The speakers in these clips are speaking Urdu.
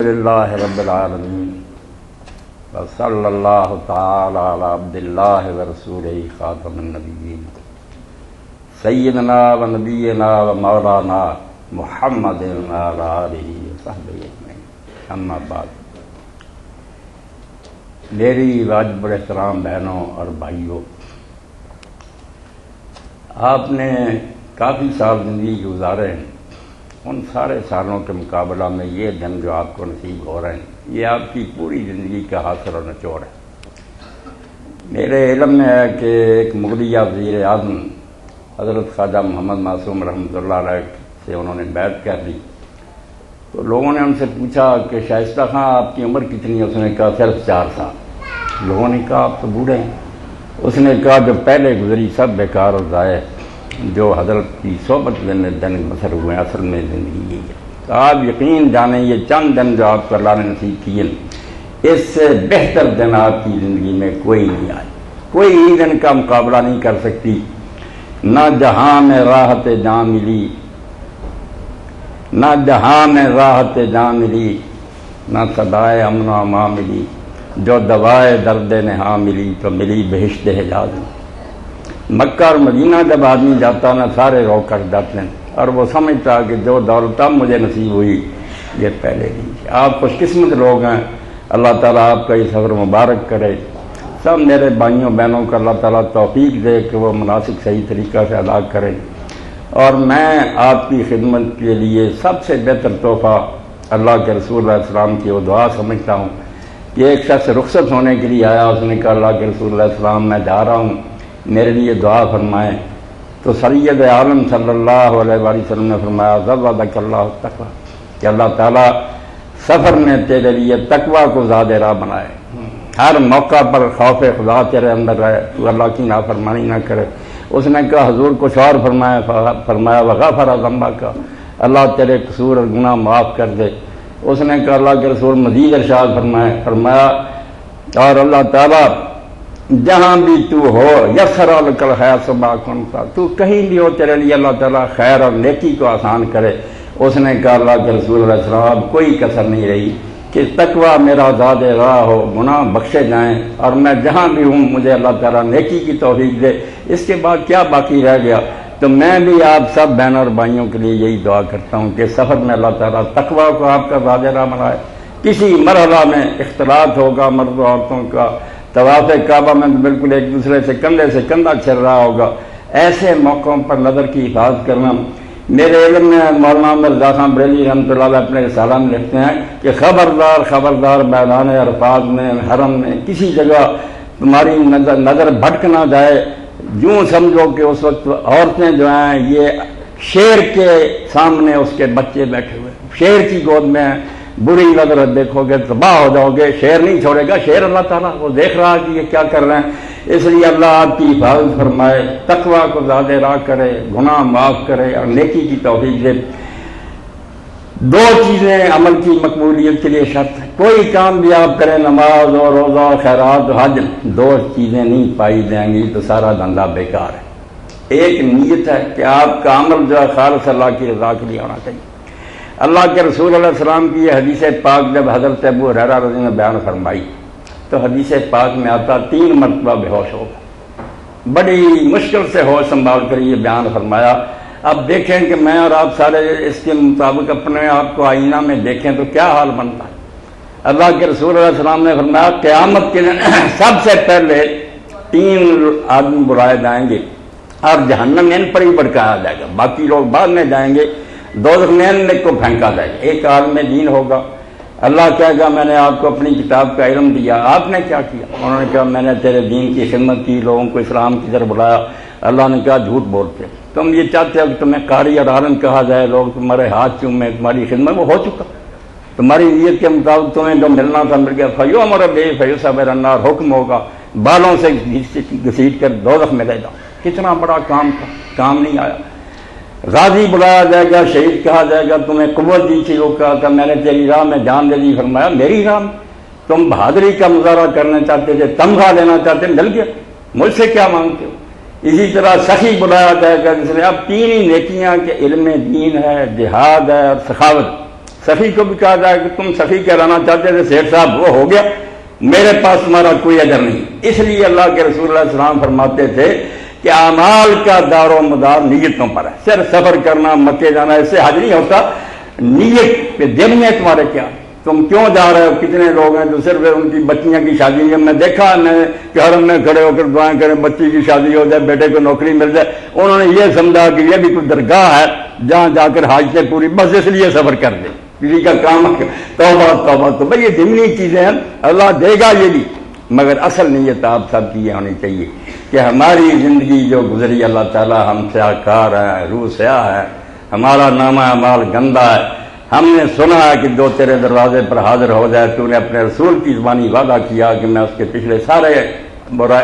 للہ رب العالمین وصلی اللہ تعالی علی عبداللہ ورسولہ خاتم النبیین سیدنا و نبینا و مولانا محمد وعلی آلہ وصحبہ اجمعین، اما بعد۔ میری واجب احترام بہنوں اور بھائیوں، آپ نے کافی سال زندگی گزارے ہیں، ان سارے سالوں کے مقابلہ میں یہ دن جو آپ کو نصیب ہو رہے ہیں، یہ آپ کی پوری زندگی کا حاصل و نچوڑ ہے۔ میرے علم میں ہے کہ ایک مغلیہ وزیر اعظم حضرت خواجہ محمد معصوم رحمۃ اللہ علیہ سے انہوں نے بیعت کر لی، تو لوگوں نے ان سے پوچھا کہ شائستہ خان آپ کی عمر کتنی ہے؟ اس نے کہا صرف 4 سال۔ لوگوں نے کہا آپ تو بوڑھے ہیں۔ اس نے کہا جو پہلے گزری سب بیکار و ضائع، جو حضرت کی صحبت میں دن بسر ہوئے ہیں، اصل میں زندگی یہی ہے۔ تو آپ یقین جانیں یہ چند دن جو آپ کو اللہ نے نصیب کیے، اس سے بہتر دن آپ کی زندگی میں کوئی نہیں آئے، کوئی ہی دن کا مقابلہ نہیں کر سکتی۔ نہ جہاں میں راحت جاں ملی، نہ جہاں میں راحت جاں ملی، نہ صدائے امن و امان ملی، جو دوائے درد نہاں ملی تو ملی بہشت حجاز میں۔ مکہ اور مدینہ جب آدمی جاتا نا، سارے رو کر جاتے ہیں، اور وہ سمجھتا کہ جو دولت اب مجھے نصیب ہوئی یہ پہلے نہیں تھی۔ آپ خوش قسمت لوگ ہیں، اللہ تعالیٰ آپ کا یہ سفر مبارک کرے۔ سب میرے بھائیوں بہنوں کو اللہ تعالیٰ توفیق دے کہ وہ مناسک صحیح طریقہ سے ادا کریں۔ اور میں آپ کی خدمت کے لیے سب سے بہتر تحفہ اللہ کے رسول علیہ السلام کی وہ دعا سمجھتا ہوں کہ ایک شخص رخصت ہونے کے لیے آیا، اس نے کہا اللہ کے رسول علیہ السلام میں جا رہا ہوں، میرے لیے دعا فرمائیں۔ تو سید عالم صلی اللہ علیہ وآلہ وسلم نے فرمایا زودک اللہ التقویٰ، کہ اللہ تعالیٰ سفر میں تیرے لیے تقویٰ کو زیادہ راہ بنائے، ہر موقع پر خوف خدا تیرے اندر رہے، تو اللہ کی نافرمانی نہ کرے۔ اس نے کہا حضور کچھ اور فرمایا وغفر ذنبک، اللہ تیرے قصور اور گناہ معاف کر دے۔ اس نے کہا اللہ کے رسول مزید ارشاد فرمایا اور اللہ تعالیٰ جہاں بھی تو ہو یسر لک الخیر سما کنت، تو کہیں بھی ہو تیرے لیے اللہ تعالیٰ خیر اور نیکی کو آسان کرے۔ اس نے کہا اللہ کے رسول علیہ السلام کوئی کسر نہیں رہی کہ تقویٰ میرا زاد راہ ہو، گناہ بخشے جائیں، اور میں جہاں بھی ہوں مجھے اللہ تعالیٰ نیکی کی توفیق دے۔ اس کے بعد کیا باقی رہ گیا؟ تو میں بھی آپ سب بہنوں اور بھائیوں کے لیے یہی دعا کرتا ہوں کہ سفر میں اللہ تعالیٰ تقویٰ کو آپ کا زاد راہ بنائے۔ کسی مرحلہ میں اختلاط ہوگا مرد و عورتوں کا، طواف کعبہ میں بالکل ایک دوسرے سے کندھے سے کندھا چل رہا ہوگا، ایسے موقعوں پر نظر کی حفاظت کرنا۔ میرے علم میں مولانا مرزا خان بریلوی رحمۃ اللہ علیہ اپنے رسالہ میں لکھتے ہیں کہ خبردار خبردار میدان عرفات میں، حرم میں، کسی جگہ تمہاری نظر بھٹک نہ جائے، یوں سمجھو کہ اس وقت عورتیں جو ہیں یہ شیر کے سامنے اس کے بچے بیٹھے ہوئے، شیر کی گود میں ہیں، بری نظر دیکھو گے تباہ ہو جاؤ گے۔ شیر نہیں چھوڑے گا، شیر اللہ تعالیٰ وہ دیکھ رہا کہ یہ کیا کر رہے ہیں۔ اس لیے اللہ آپ کی حفاظت فرمائے، تقویٰ کو زیادہ راہ کرے، گناہ معاف کرے اور نیکی کی توفیق دے۔ 2 چیزیں عمل کی مقبولیت کے لیے شرط ہے۔ کوئی کام بھی آپ کریں، نماز اور روزہ اور خیرات و حج، 2 چیزیں نہیں پائی جائیں گی تو سارا دھندا بیکار ہے۔ ایک نیت ہے کہ آپ کا عمل جو ہے خالص اللہ کی رضا کے لیے ہونا چاہیے۔ اللہ کے رسول علیہ السلام کی یہ حدیث پاک جب حضرت ابو ہریرہ رضی اللہ عنہ نے بیان فرمائی تو حدیث پاک میں آتا 3 مرتبہ بے ہوش ہو گئے، بڑی مشکل سے ہوش سنبھال کر یہ بیان فرمایا۔ اب دیکھیں کہ میں اور آپ سارے اس کے مطابق اپنے آپ کو آئینہ میں دیکھیں تو کیا حال بنتا ہے۔ اللہ کے رسول علیہ السلام نے فرمایا قیامت کے دن سب سے پہلے 3 آدمی بلائے جائیں گے اور جہنم ان پر ہی بھڑکایا جائے گا، باقی لوگ بعد میں جائیں گے، دوزخ میں ان کو پھینکا جائے گا۔ ایک عالم دین ہوگا، اللہ کہے گا میں نے آپ کو اپنی کتاب کا علم دیا، آپ نے کیا کیا؟ انہوں نے کہا میں نے تیرے دین کی خدمت کی، لوگوں کو اسلام کی طرف بلایا۔ اللہ نے کہا جھوٹ بولتے، تم یہ چاہتے ہو کہ تمہیں قاری اور عالم کہا جائے، لوگ تمہارے ہاتھ چومیں، تمہاری خدمت وہ ہو چکا، تمہاری نیت کے مطابق تمہیں جو ملنا تھا مل گیا۔ فیو امر بے فیو صبر النار، حکم ہوگا بالوں سے گھسیٹ کر دوزخ میں لے جاؤ۔ کتنا بڑا کام تھا، کام نہیں آیا۔ غازی بلایا جائے گا، شہید کہا جائے گا تمہیں قوت دی تھی، وہ کہا تھا میں نے تیری راہ میں جان دے دی، فرمایا میری راہ میں تم بہادری کا مظاہرہ کرنا چاہتے تھے، تمغہ لینا چاہتے، مل گیا، مجھ سے کیا مانگتے ہو؟ اسی طرح سخی بلایا جائے گا جس نے اب 3 ہی نیکیاں کہ علم دین ہے، جہاد ہے اور سخاوت، سفی کو بھی کہا جائے کہ تم سفی کہلانا چاہتے تھے سیٹھ صاحب وہ ہو گیا، میرے پاس تمہارا کوئی اجر نہیں۔ اس لیے اللہ کے رسول اللہ علیہ وسلم فرماتے تھے کہ اعمال کا دار و مدار نیتوں پر ہے، صرف سفر کرنا مکے جانا اس سے حج نہیں ہوتا، نیت پہ دل میں تمہارے کیا، تم کیوں جا رہے ہو۔ کتنے لوگ ہیں جو صرف ان کی بچیاں کی شادی ہے، میں دیکھا کہ حرم میں کھڑے ہو کر دعائیں کریں بچی کی شادی ہو جائے، بیٹے کو نوکری مل جائے، انہوں نے یہ سمجھا کہ یہ بھی کوئی درگاہ ہے جہاں جا کر حاجتیں پوری، بس اس لیے سفر کر دیں، کسی کا کام توبہ توبہ تو بھائی یہ ضمنی چیزیں ہیں، اللہ دے گا یہ بھی، مگر اصل نیت آپ سب کی یہ ہونی چاہیے کہ ہماری زندگی جو گزری اللہ تعالیٰ ہم سیاہ کار ہے، روح سیاہ ہے، ہمارا نامہ اعمال گندا ہے، ہم نے سنا ہے کہ جو تیرے دروازے پر حاضر ہو جائے، تو نے اپنے رسول کی زبانی وعدہ کیا کہ میں اس کے پچھلے سارے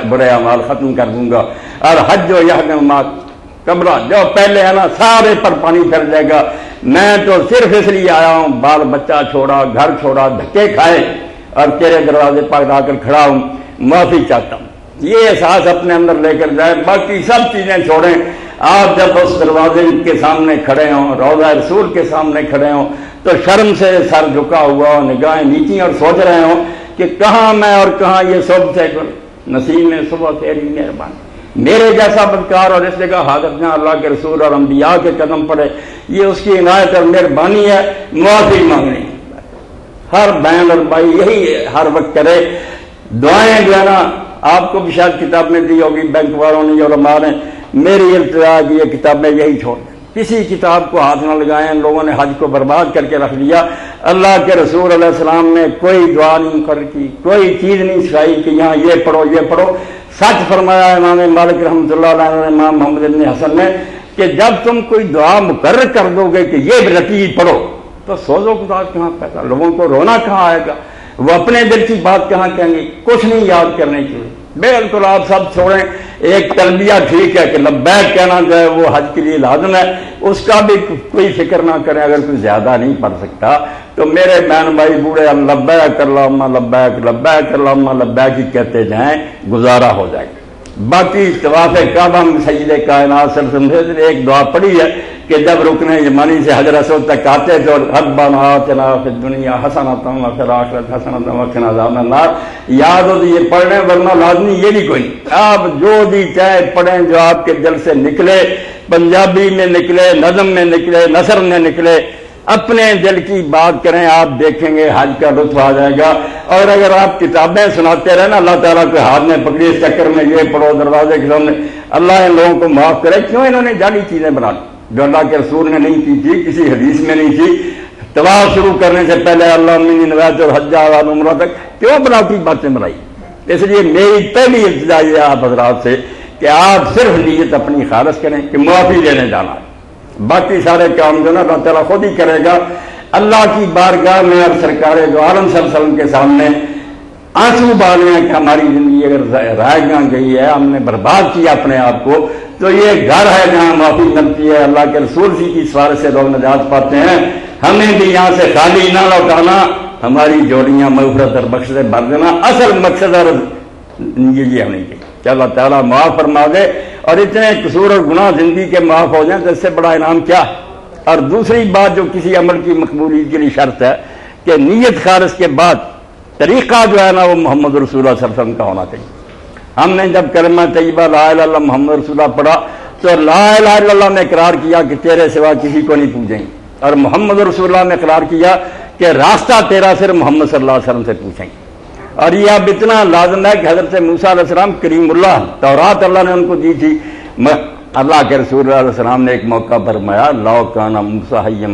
برے اعمال ختم کر دوں گا، اور حج و یحدم ما قبلہ جو پہلے ہے نا سارے پر پانی پھر جائے گا، میں تو صرف اس لیے آیا ہوں، بال بچہ چھوڑا، گھر چھوڑا، دھکے کھائے اور تیرے دروازے پر آ کر کھڑا ہوں، معافی چاہتا ہوں۔ یہ احساس اپنے اندر لے کر جائے، باقی سب چیزیں چھوڑیں۔ آپ جب اس دروازے کے سامنے کھڑے ہوں، روضہ رسول کے سامنے کھڑے ہوں، تو شرم سے سر جھکا ہوا، نگاہیں نیچی، اور سوچ رہے ہوں کہ کہاں میں اور کہاں یہ صبح سے نصیب میں صبح تیری مہربانی، میرے جیسا بدکار اور اس جگہ حاضر جہاں اللہ کے رسول اور انبیاء کے قدم پڑے، یہ اس کی عنایت اور مہربانی ہے، معافی مانگنی۔ ہر بہن اور بھائی یہی ہر وقت کرے، دعائیں جو ہے نا آپ کو بھی شاید کتاب میں دی ہوگی، بینک والوں نے علماء نے، میری التجا کی یہ کتابیں یہی چھوڑ دیں، کسی کتاب کو ہاتھ نہ لگائیں۔ ان لوگوں نے حج کو برباد کر کے رکھ دیا۔ اللہ کے رسول علیہ السلام نے کوئی دعا نہیں مقرر کی، کوئی چیز نہیں سکھائی کہ یہاں یہ پڑھو یہ پڑھو۔ سچ فرمایا امام مالک رحمۃ اللہ علیہ نے، امام محمد بن حسن نے، کہ جب تم کوئی دعا مقرر کر دو گے کہ یہ رتیب پڑھو تو سوز و گزار کہاں پیدا، لوگوں کو رونا کہاں آئے گا، وہ اپنے دل کی بات کہاں کہیں گے، کچھ نہیں یاد کرنے کی۔ بالکل آپ سب چھوڑیں، ایک تلبیہ ٹھیک ہے کہ لبیک کہنا جو ہے وہ حج کے لیے لازم ہے، اس کا بھی کوئی فکر نہ کریں۔ اگر کوئی زیادہ نہیں پڑھ سکتا تو میرے بہن بھائی بوڑھے ہم لبیک اللہم لبیک لبیک اللہم لبیک ہی کہتے جائیں، گزارا ہو جائے گا۔ باقی طواف کعبہ میں سید کائنات صلی اللہ علیہ وسلم نے ایک دعا پڑھی ہے کہ جب رکن یمانی سے حجر اسود تک آتے تھے، ربنا آتنا فی الدنیا حسنۃ وفی الآخرۃ حسنۃ وقنا عذاب النار، یاد ہو تو یہ پڑھنے، ورنہ لازمی یہ بھی کوئی نہیں۔ آپ جو بھی چاہے پڑھیں، جو آپ کے دل سے نکلے، پنجابی میں نکلے، نظم میں نکلے، نثر میں نکلے، اپنے دل کی بات کریں، آپ دیکھیں گے حج کا لطف آ جائے گا۔ اور اگر آپ کتابیں سناتے رہے نا، اللہ تعالیٰ کے ہاتھ میں پکڑی اس چکر میں یہ پڑھو دروازے کے سامنے، اللہ ان لوگوں کو معاف کرے۔ کیوں انہوں نے جعلی چیزیں بنا لی جو اللہ کے رسول نے نہیں کی تھی، کسی حدیث میں نہیں تھی۔ طواف شروع کرنے سے پہلے اللہ انی نویت الحج والعمرہ تک کیوں بناتی باتیں بنائی؟ اس لیے میری پہلی التجا یہ آپ حضرات سے کہ آپ صرف نیت اپنی خالص کریں کہ معافی لینے جانا ہے، باقی سارے کام جو نا اللہ تعالیٰ خود ہی کرے گا۔ اللہ کی بارگاہ میں اور سرکار دو عالم صلی اللہ علیہ وسلم کے سامنے آنسو بالے ہیں کہ ہماری زندگی اگر رائے گاں گئی ہے، ہم نے برباد کیا اپنے آپ کو، تو یہ گھر ہے جہاں معافی ملتی ہے، اللہ کے رسول کی سوارے سے لوگ نجات پاتے ہیں۔ ہمیں بھی یہاں سے خالی نہ لوٹانا، ہماری جوڑیاں مغفرت اور بخش سے بھر دینا، اصل مقصد اور یہ ہونی چاہیے کہ اللہ تعالیٰ معاف فرما دے، اور اتنے قصور اور گناہ زندگی کے معاف ہو جائیں تو اس سے بڑا انعام کیا۔ اور دوسری بات جو کسی عمل کی مقبولیت کے لیے شرط ہے کہ نیت خالص کے بعد طریقہ جو ہے نا وہ محمد رسول اللہ صلی اللہ علیہ وسلم کا ہونا چاہیے۔ ہم نے جب کلمہ طیبہ لا الہ الا اللہ محمد رسول اللہ پڑھا تو لا الہ الا اللہ نے اقرار کیا کہ تیرے سوا کسی کو نہیں پوجیں گے، اور محمد رسول اللہ نے اقرار کیا کہ راستہ تیرا صرف محمد صلی اللہ علیہ وسلم سے پوچھیں گے۔ اور یہ اب اتنا لازم ہے کہ حضرت موسیٰ علیہ السلام کریم اللہ، تورات اللہ نے ان کو دی تھی۔ اللہ کے رسول اللہ علیہ السلام نے ایک موقع فرمایا، لو کان موسیٰ حیا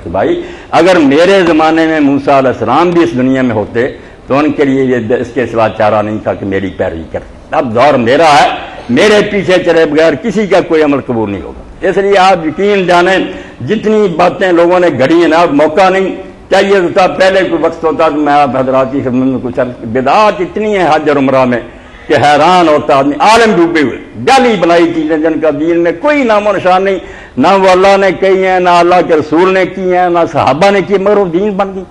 بھائی، اگر میرے زمانے میں موسیٰ علیہ السلام بھی اس دنیا میں ہوتے تو ان کے لیے یہ اس کے سوا چارہ نہیں تھا کہ میری پیروی کر۔ اب دور میرا ہے، میرے پیچھے چلے بغیر کسی کا کوئی عمل قبول نہیں ہوگا۔ اس لیے آپ یقین جانیں جتنی باتیں لوگوں نے گھڑی ہیں نا، اب موقع نہیں چاہیے ہوتا، پہلے کوئی وقت ہوتا تو میں آپ حضرات کی خدمت میں کچھ بدعات اتنی ہیں حج اور عمرہ میں کہ حیران ہوتا آدمی، عالم ڈوبے ہوئے، جعلی بنائی چیزیں جن کا دین میں کوئی نام و نشان نہیں، نہ وہ اللہ نے کہی ہیں، نہ اللہ کے رسول نے کی ہیں، نہ صحابہ نے کی، مگر وہ دین بن گئی،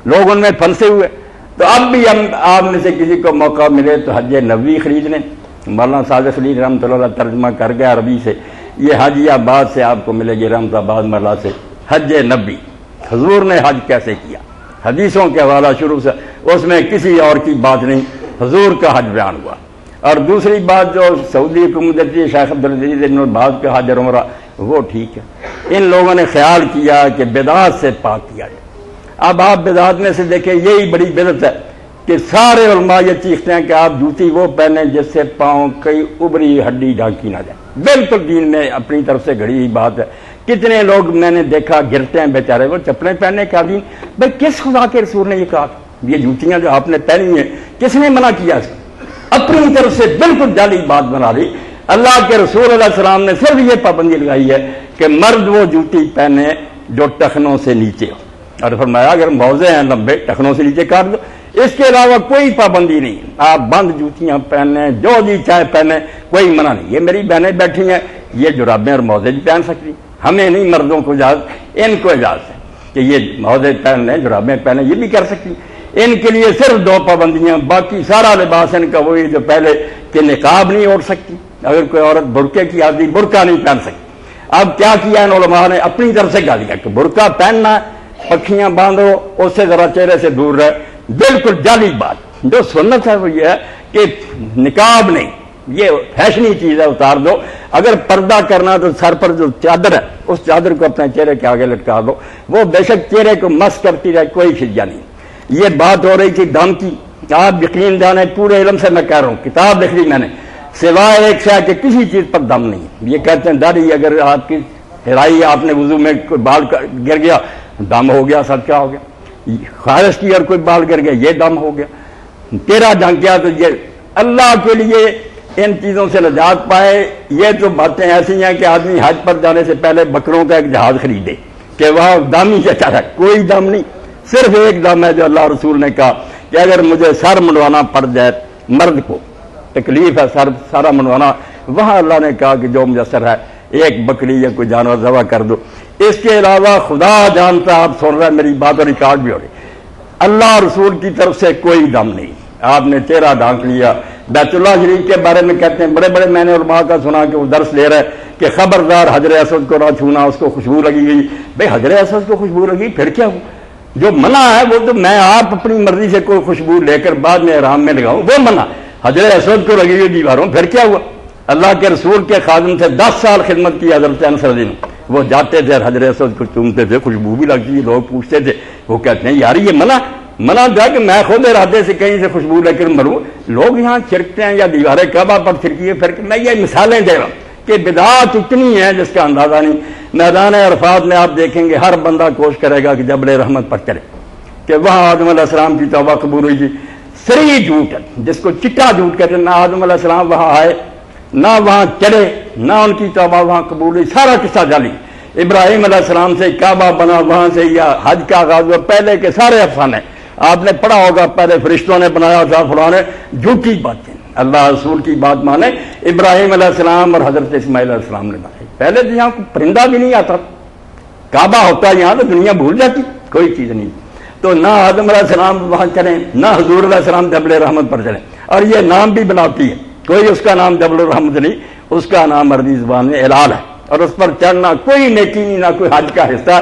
لوگ ان میں پھنسے ہوئے۔ تو اب بھی ہم آپ میں سے کسی کو موقع ملے تو حج نبوی خرید لیں۔ مولانا صادق خلیل رحمۃ اللہ علیہ ترجمہ کر گیا عربی سے، یہ حج آباد سے آپ کو ملے گی، رحمت آباد مرلا سے، حج نبی حضور نے حج کیسے کیا، حدیثوں کے حوالہ شروع سے اس میں کسی اور کی بات نہیں، حضور کا حج بیان ہوا۔ اور دوسری بات جو سعودی حکومت شیخ عبدالعزیز بن باز کا حج اور عمرہ وہ ٹھیک ہے، ان لوگوں نے خیال کیا کہ بدعات سے پاک کیا جائے۔ اب آپ بدعات میں سے دیکھیں، یہی بڑی بدعت ہے کہ سارے علماء یہ چیختے ہیں کہ آپ جوتی وہ پہنیں جس سے پاؤں کئی ابری ہڈی ڈھانکی نہ جائے۔ بالکل دین میں اپنی طرف سے گھڑی ہوئی بات ہے۔ کتنے لوگ میں نے دیکھا گرتے ہیں بیچارے، وہ چپلیں پہننے کا دین، بھائی کس خدا کے رسول نے یہ کہا؟ یہ جوتیاں جو آپ نے پہنی ہیں کس نے منع کیا اس کو؟ اپنی طرف سے بالکل جعلی بات بنا لی۔ اللہ کے رسول علیہ السلام نے صرف یہ پابندی لگائی ہے کہ مرد وہ جوتی پہنے جو ٹخنوں سے نیچے ہو، اور فرمایا اگر موزے ہیں لمبے ٹخنوں سے نیچے کاٹ دو، اس کے علاوہ کوئی پابندی نہیں۔ آپ بند جوتیاں پہنیں، جو جی چاہے پہنیں، کوئی منع نہیں۔ یہ میری بہنیں بیٹھی ہیں، یہ جرابیں اور موزے بھی پہن سکتی، ہمیں نہیں مردوں کو اجازت، ان کو اجازت ہے کہ یہ موزے پہن لیں، جرابیں پہنیں، یہ بھی کر سکتی۔ ان کے لیے صرف دو پابندیاں، باقی سارا لباس ان کا وہی جو پہلے کہ نقاب نہیں اوڑھ سکتی، اگر کوئی عورت برقعے کی عادی برقع نہیں پہن سکتی۔ اب کیا کیا ان علماء نے اپنی طرف سے گالیاں کہ برقع پہننا، پکھیاں باندھو، اس سے ذرا چہرے سے دور رہے، بالکل جعلی بات۔ جو سنت ہے وہ یہ ہے کہ نقاب نہیں، یہ فیشنی چیز ہے، اتار دو۔ اگر پردہ کرنا تو سر پر جو چادر ہے اس چادر کو اپنے چہرے کے آگے لٹکا دو، وہ بے شک چہرے کو مس کرتی رہے، کوئی فدیہ نہیں۔ یہ بات ہو رہی تھی دم کی، آپ یقین جانے پورے علم سے میں کہہ رہا ہوں، کتاب لکھ لی میں نے، سوائے ایک سے کہ کسی چیز پر دم نہیں۔ یہ کہتے ہیں داڑھی اگر آپ کی ہرائی، آپ نے وضو میں کوئی بال گر گیا دم ہو گیا، سب کیا ہو گیا؟ خارش کی اور کوئی بال گر گیا یہ دم ہو گیا، تیرا ڈھنگ کیا؟ تو یہ اللہ کے لیے ان چیزوں سے نجات پائے۔ یہ تو باتیں ایسی ہیں کہ آدمی حج پر جانے سے پہلے بکروں کا ایک جہاز خریدے کہ وہاں دم ہی چچا ہے، کوئی دم نہیں، صرف ایک دم ہے جو اللہ رسول نے کہا کہ اگر مجھے سر منڈوانا پڑ جائے، مرد کو تکلیف ہے سر سارا منڈوانا، وہاں اللہ نے کہا کہ جو میسر ہے ایک بکری یا کوئی جانور ذبح کر دو۔ اس کے علاوہ خدا جانتا، آپ سن رہے ہیں میری بات اور ریکارڈ بھی ہو رہی، اللہ رسول کی طرف سے کوئی دم نہیں۔ آپ نے چہرہ ڈھانک لیا۔ بیت اللہ شریف کے بارے میں کہتے ہیں بڑے بڑے، میں نے علماء کا سنا کہ وہ درس لے رہے کہ خبردار حجر اسود کو نہ چھونا، اس کو خوشبو لگی گئی۔ بھائی حجر اسود کو خوشبو لگی پھر کیا ہو؟ جو منع ہے وہ تو میں آپ اپنی مرضی سے کوئی خوشبو لے کر بعد میں احرام میں لگاؤں، وہ منع۔ حجر اسود کو لگی ہوئی دیواروں پھر کیا ہوا؟ اللہ کے رسول کے خادم سے 10 سال خدمت کی حضرت انس رضی اللہ عنہ، وہ جاتے تھے حجر اسود کو چومتے تھے، خوشبو بھی لگتی تھی، لوگ پوچھتے تھے، وہ کہتے ہیں یار یہ منع تھا کہ میں خود ارادے سے کہیں سے خوشبو لے کر مروں۔ لوگ یہاں چھڑکتے ہیں یا دیواریں کعبہ پر چھڑکی ہے، پھر میں یہ مثالیں دے رہا ہوں کہ بدعات اتنی ہے جس کا اندازہ نہیں۔ میدان عرفات میں آپ دیکھیں گے ہر بندہ کوشش کرے گا کہ جبل رحمت پر چلے، کہ وہاں آدم علیہ السلام کی توبہ قبول ہوئی تھی۔ سری جھوٹ ہے جس کو چٹا جھوٹ کہتے ہیں، نہ آدم علیہ السلام وہاں آئے، نہ وہاں چلے، نہ ان کی توبہ وہاں قبول ہوئی، سارا قصہ جعلی۔ ابراہیم علیہ السلام سے کعبہ بنا، وہاں سے یا حج کا آغاز ہوا، پہلے کے سارے افسانے آپ نے پڑھا ہوگا، پہلے فرشتوں نے بنایا تھا، فلاں نے، جھوٹی باتیں۔ اللہ رسول کی بات مانے، ابراہیم علیہ السلام اور حضرت اسماعیل علیہ السلام نے بنائی۔ پہلے تو یہاں پرندہ بھی نہیں آتا، کعبہ ہوتا یہاں تو دنیا بھول جاتی، کوئی چیز نہیں۔ تو نہ آدم علیہ السلام وہاں چلیں، نہ حضور علیہ السلام جبل رحمت پر چلیں، اور یہ نام بھی بناتی ہے، کوئی اس کا نام جبل الرحمت نہیں، اس کا نام عربی زبان میں ہلال ہے، اور اس پر چڑھنا کوئی نیکی نہیں، نہ کوئی حج کا حصہ۔